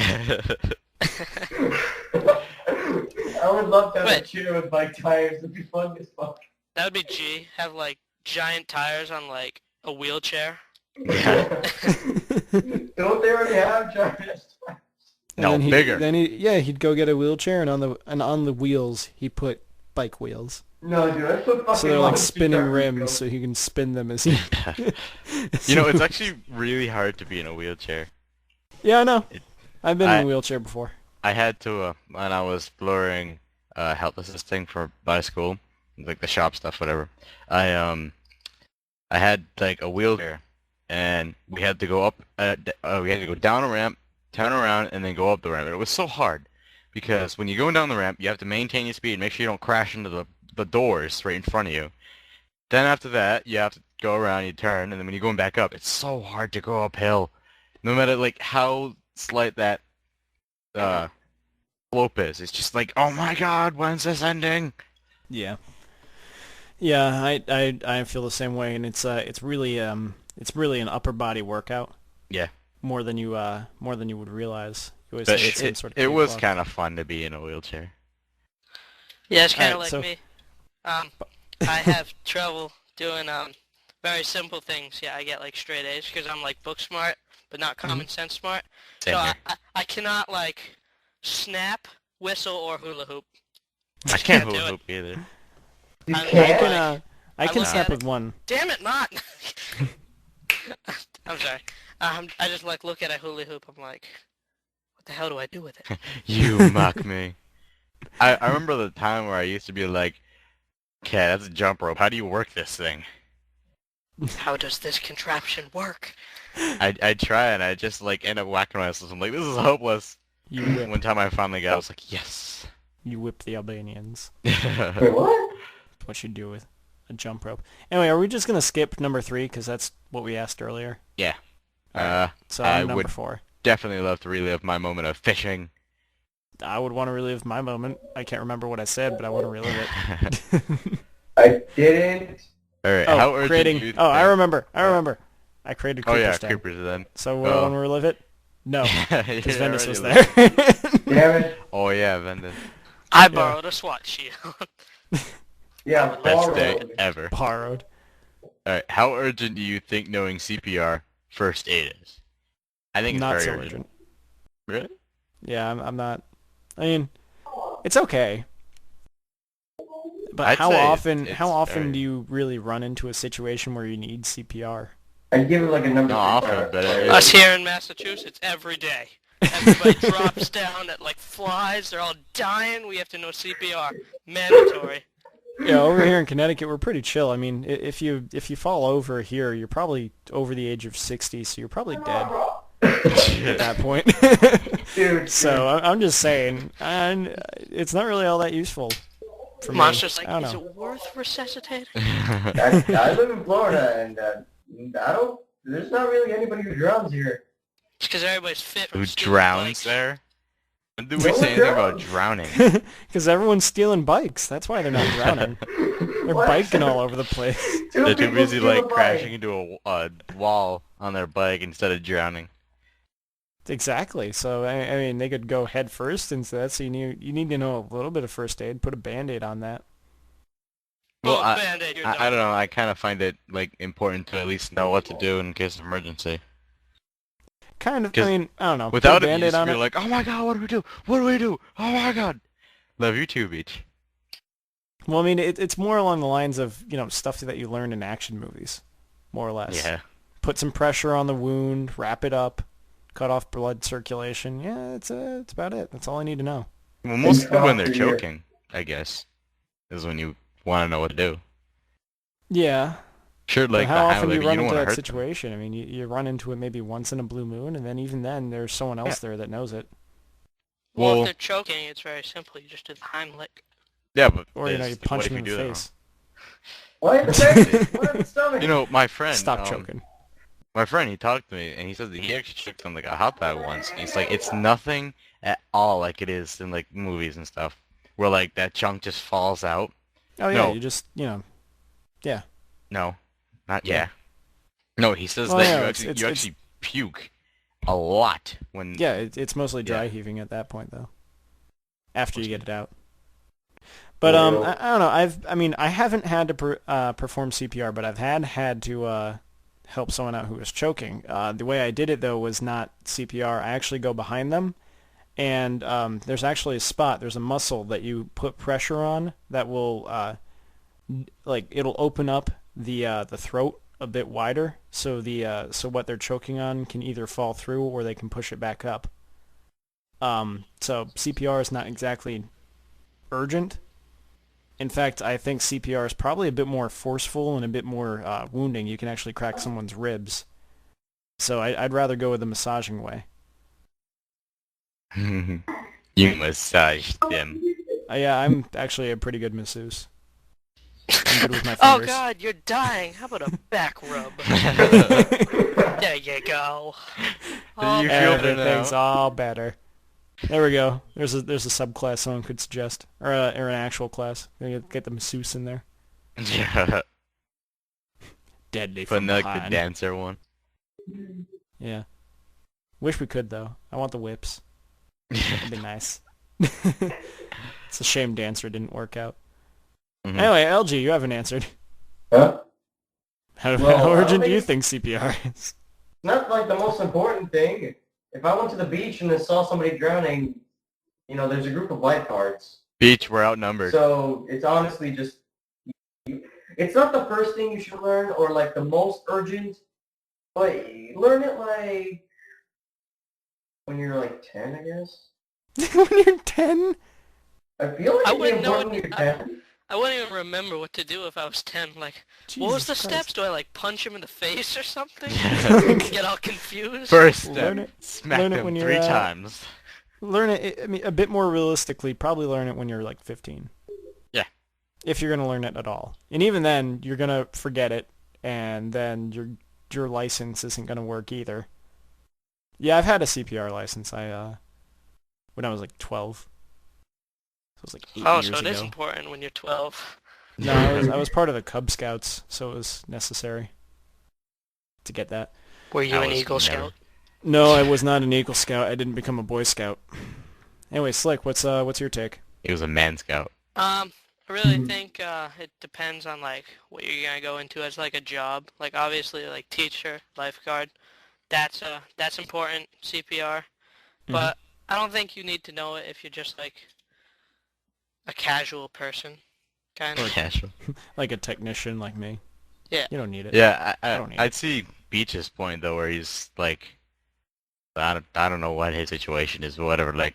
I would love to have a Wait. chair with bike tires. It'd be fun as fuck. That would be G. Have like giant tires on like a wheelchair. Yeah. Don't they already have giant tires? And No, then bigger. He'd go get a wheelchair, and on the wheels he put bike wheels. No, dude, I put fucking So they're like monster spinning tires. rims, so he can spin them as he. You know, it's actually really hard to be in a wheelchair. Yeah, I know. I've been in I- a wheelchair before. I had to, when I was exploring health assisting for my school, like the shop stuff, whatever. I had like a wheelchair, and we had to go up, we had to go down a ramp, turn around, and then go up the ramp. And it was so hard because when you're going down the ramp, you have to maintain your speed, make sure you don't crash into the doors right in front of you. Then after that, you have to go around, you turn, and then when you're going back up, it's so hard to go uphill, no matter like how slight that slope is. It's just like, oh my god, when's this ending? Yeah. Yeah, I feel the same way, and it's really an upper body workout. Yeah. More than you would realize. You always But hit some sort of it was cakewalk. kind of fun to be in a wheelchair. Yeah, it's kind of Alright, like so- me. I have trouble doing very simple things. Yeah, I get like straight A's because I'm like book smart, but not common sense smart. Same So here. I cannot like snap, whistle, or hula hoop. I can't can't do hula it. hoop either. You I I can't? can I I can look snap at with one. Damn it, not. I'm sorry. I just like look at a hula hoop. I'm like, what the hell do I do with it? You mock me. I remember the time where I used to be like, okay, that's a jump rope. How do you work this thing? How does this contraption work? I try and I just like end up whacking myself. I'm like, this is hopeless. You whip, One time I finally got it, I was like, yes. you whip the Albanians. Wait, what? That's what you do with a jump rope. Anyway, are we just gonna skip number 3 because that's what we asked earlier? Yeah. So I I'm number would 4. definitely love to relive my moment of fishing. I would want to relive my moment. I can't remember what I said, but I want to relive it. I didn't. Alright, how urgent creating. do you Oh, I think- remember. I created Oh Creeper yeah, Stand. creepers then. So Oh. want to relive it? No, because You're Venice was already there. Damn it. Oh yeah, Vendor. I borrowed a SWAT shield. Yeah, Best day borrowed. ever. Borrowed. Alright, how urgent do you think knowing CPR first aid is? I think it's Not very so urgent. urgent. Really? Yeah, I'm not. I mean, it's okay. But I'd how say often it's how often very- do you really run into a situation where you need CPR? I'd give it like a number. Not three often, but player. it Us here in Massachusetts, every day. Everybody drops down at like flies. They're all dying. We have to know CPR. Mandatory. Yeah, over here in Connecticut, we're pretty chill. I mean, if you fall over here, you're probably over the age of 60, so you're probably dead at that point. Dude. So I'm just saying, and it's not really all that useful for me. Monster's like, I don't is know. it worth resuscitating? I live in Florida, and I don't. There's not really anybody who drowns here. It's because everybody's fit. from Who stealing drowns bikes. there? When did No we one say anything about drowns. drowning? Because everyone's stealing bikes. That's why they're not drowning. They're What? biking all over the place. They're too people busy steal a like bike. crashing into a wall on their bike instead of drowning. Exactly. So I mean, they could go head first into that. So you need to know a little bit of first aid. Put a Band-Aid on that. Well, Oh, I Band-Aid, you're I done. don't know. I kind of find it like important to at least know what to do in case of emergency. Kind of. 'Cause I mean, I don't know. Without put a it, you Band-Aid just on be it. like, oh my god, what do we do? What do we do? Oh my god. Love you too, Beach. Well, I mean, it's more along the lines of stuff that you learn in action movies, more or less. Yeah. Put some pressure on the wound, wrap it up, cut off blood circulation. Yeah, it's about it. That's all I need to know. Well, mostly when they're Yeah. choking, I guess, is when you want to know what to do. Yeah. Sure, But like how the often do highway, you but run you don't into want to that hurt them. situation? I mean, you run into it maybe once in a blue moon, and then even then, there's someone else there that knows it. Well, Well- if they're choking, it's very simple. You just do the Heimlich. Yeah, but Or you there's- punch what if him you in do the that wrong? face. What? What in the stomach? You know, my friend. Stop choking. My friend, he talked to me, and he said that he actually choked on like a hot dog once. And he's like, it's nothing at all like it is in like movies and stuff, where like that chunk just falls out. Oh yeah, No. you just yeah. No, not yeah. No, he says Well, that yeah, you it's- actually it's- you actually puke a lot when. Yeah, it's mostly dry Yeah. heaving at that point though. After you get it out. But Well- I don't know. I haven't had to perform CPR, but I've had to help someone out who was choking. The way I did it though was not CPR. I actually go behind them, and there's actually a spot. There's a muscle that you put pressure on that will it'll open up the throat a bit wider, so so what they're choking on can either fall through or they can push it back up. So CPR is not exactly urgent. In fact, I think CPR is probably a bit more forceful and a bit more wounding. You can actually crack someone's ribs. So I'd rather go with the massaging way. You massage them. Yeah, I'm actually a pretty good masseuse. I'm good with my Oh fingers. God, you're dying. How about a back rub? There you go. You feel better Everything's now? all better. There we go. There's a subclass someone could suggest, or an actual class. Get the masseuse in there. Yeah, Deadly but from like the behind. dancer one. Yeah. Wish we could though. I want the whips. That'd be nice. It's a shame Dancer didn't work out. Mhm. Anyway, LG, you haven't answered. Huh? How, Well, how I urgent don't do you think- think CPR is? Not like the most important thing. If I went to the beach and then saw somebody drowning, there's a group of lifeguards. Beach, we're outnumbered. So it's honestly just, it's not the first thing you should learn or like the most urgent, but learn it like when you're like 10, I guess. When you're 10? I feel like I it'd be wouldn't know important when you're 10. I wouldn't even remember what to do if I was 10. Like, what was the Jesus steps? Do I like punch him in the face or something? Christ. Get all confused? First step, Learn it- smack learn it them when you're, 3 times. Learn it, I mean, a bit more realistically, probably learn it when you're like 15. Yeah. If you're going to learn it at all. And even then, you're going to forget it, and then your license isn't going to work either. Yeah, I've had a CPR license. When I was like 12. So it was like 8 Oh, years so it ago. is important when you're 12. No, I was part of the Cub Scouts, so it was necessary to get that. Were you I an was Eagle never- Scout? No, I was not an Eagle Scout. I didn't become a Boy Scout. Anyway, Slick, what's your take? He was a man scout. I really think it depends on like what you're gonna go into as like a job. Like obviously like teacher, lifeguard, that's important, CPR. But I don't think you need to know it if you're just like a casual person, kind of. Casual. Like a technician like me. Yeah. You don't need it. Yeah, I don't need I'd see Beach's point though, where he's like, I don't know what his situation is, but whatever. Like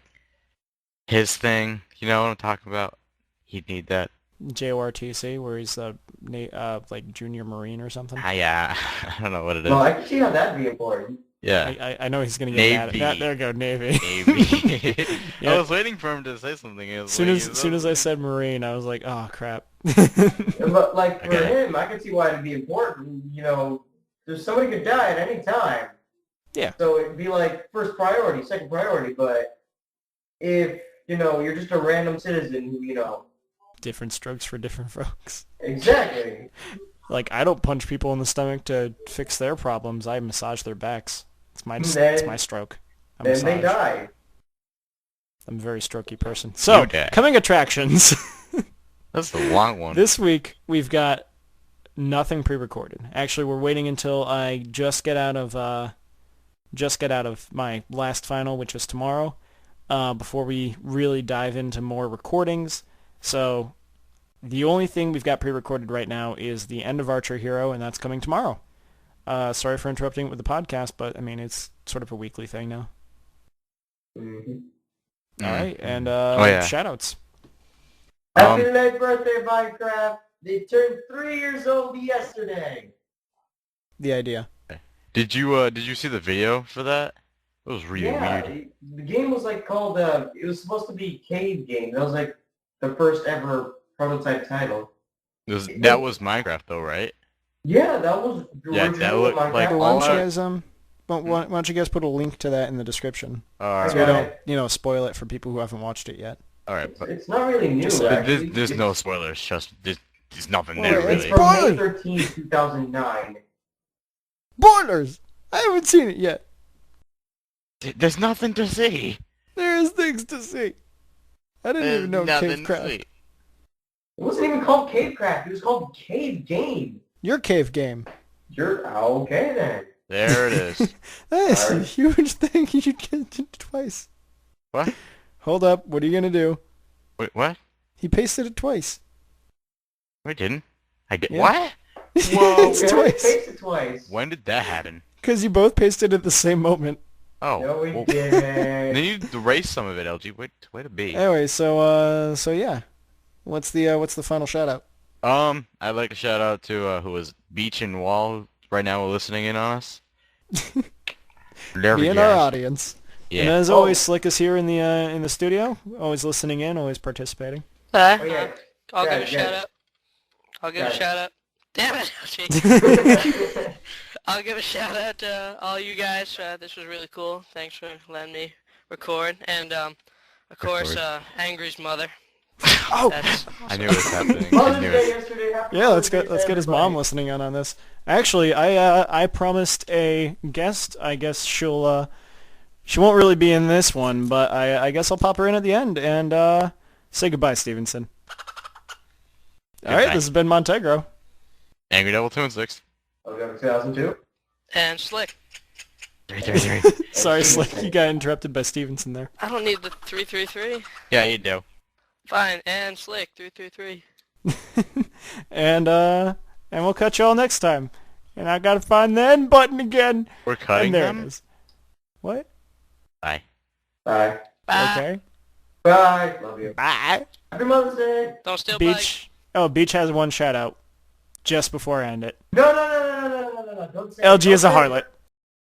his thing, you know what I'm talking about? He'd need that. JORTC, where he's like junior Marine or something. Yeah, I don't know what it is. Well, I can see how that'd be important. Yeah. I know he's gonna get mad at Navy. that. There you go, Navy. Maybe. Yeah. I was waiting for him to say something. As soon as I said Marine, I was like, oh crap. But like for Okay. him, I can see why it'd be important. You know, there's somebody could die at any time. Yeah. So it'd be like first priority, second priority. But if you're just a random citizen who Different strokes for different folks. exactly. Like, I don't punch people in the stomach to fix their problems. I massage their backs. It's my stroke. I Then they massage. die. I'm a very strokey person. So, Okay. coming attractions. That's the long one. This week, we've got nothing pre-recorded. Actually, we're waiting until I just get out of my last final, which is tomorrow, before we really dive into more recordings. So the only thing we've got pre-recorded right now is the end of Archer Hero, and that's coming tomorrow. Sorry for interrupting it with the podcast, but I mean, it's sort of a weekly thing now. Mm-hmm. All right, and yeah. shout-outs. Happy late birthday, Minecraft! They turned 3 years old yesterday. The idea. Did you see the video for that? It was really weird. The game was like called. It was supposed to be Cave Game. That was like the first ever prototype title. That was Minecraft though, right? Yeah, that was the Yeah, original that looked Minecraft. like Why all don't you our- guys why don't you guys put a link to that in the description, All so we right. don't spoil it for people who haven't watched it yet. All right. But It's not really new. Just- actually. there's no It's- spoilers. Just there's nothing well, there it's really. from May Spoiler! 13, 2009. Boilers! I haven't seen it yet. There's nothing to see. There's things to see. I didn't There's even know nothing Cave to Craft. see. It wasn't even called Cavecraft. It was called Cave Game. Your cave game. You're okay then. There it is. That's a Sorry. huge thing. You should get it twice. What? Hold up. What are you gonna do? Wait, what? He pasted it twice. Wait, didn't I get Yeah. what? Whoa, It's we twice. faced it twice. When did that happen? Because you both pasted it at the same moment. Oh. No, we well, didn't. then you erase some of it, LG. Way to be. Anyway, so yeah. What's the final shout out? I'd like to shout out to who was Beach and Wall right now listening in on us. There Me we and go. our audience. Yeah. And as always, Slick is here in the studio, always listening in, always participating. Oh, yeah. I'll Yeah, give a yeah. shout out. I'll give a Yeah. shout out. Damn it, LG. I'll give a shout out to all you guys. This was really cool. Thanks for letting me record. And of course, Record. Angry's mother. Oh, That's I knew it was happening. I Mother's knew Day it. yesterday. Happy yeah. Mother's Day to Let's get his mom everybody. listening in on this. Actually, I promised a guest. I guess she won't really be in this one, but I guess I'll pop her in at the end and say goodbye, Stevenson. All right, Goodbye. this has been Montegro. Angry Devil 216. I'll go to 2002. and Slick. 333. Sorry, Slick, you got interrupted by Stevenson there. I don't need the 333. Yeah, you do. Fine, and Slick 333. And we'll catch y'all next time. And I gotta find the end button again. We're cutting And there them? it is. What? Bye. Bye. Bye. Okay. Bye. Love you. Bye. Happy Mother's Day. Don't steal bikes. Beach. Oh, Beach has one shout out. Just before I end it. No. Don't say LG is a don't say- harlot.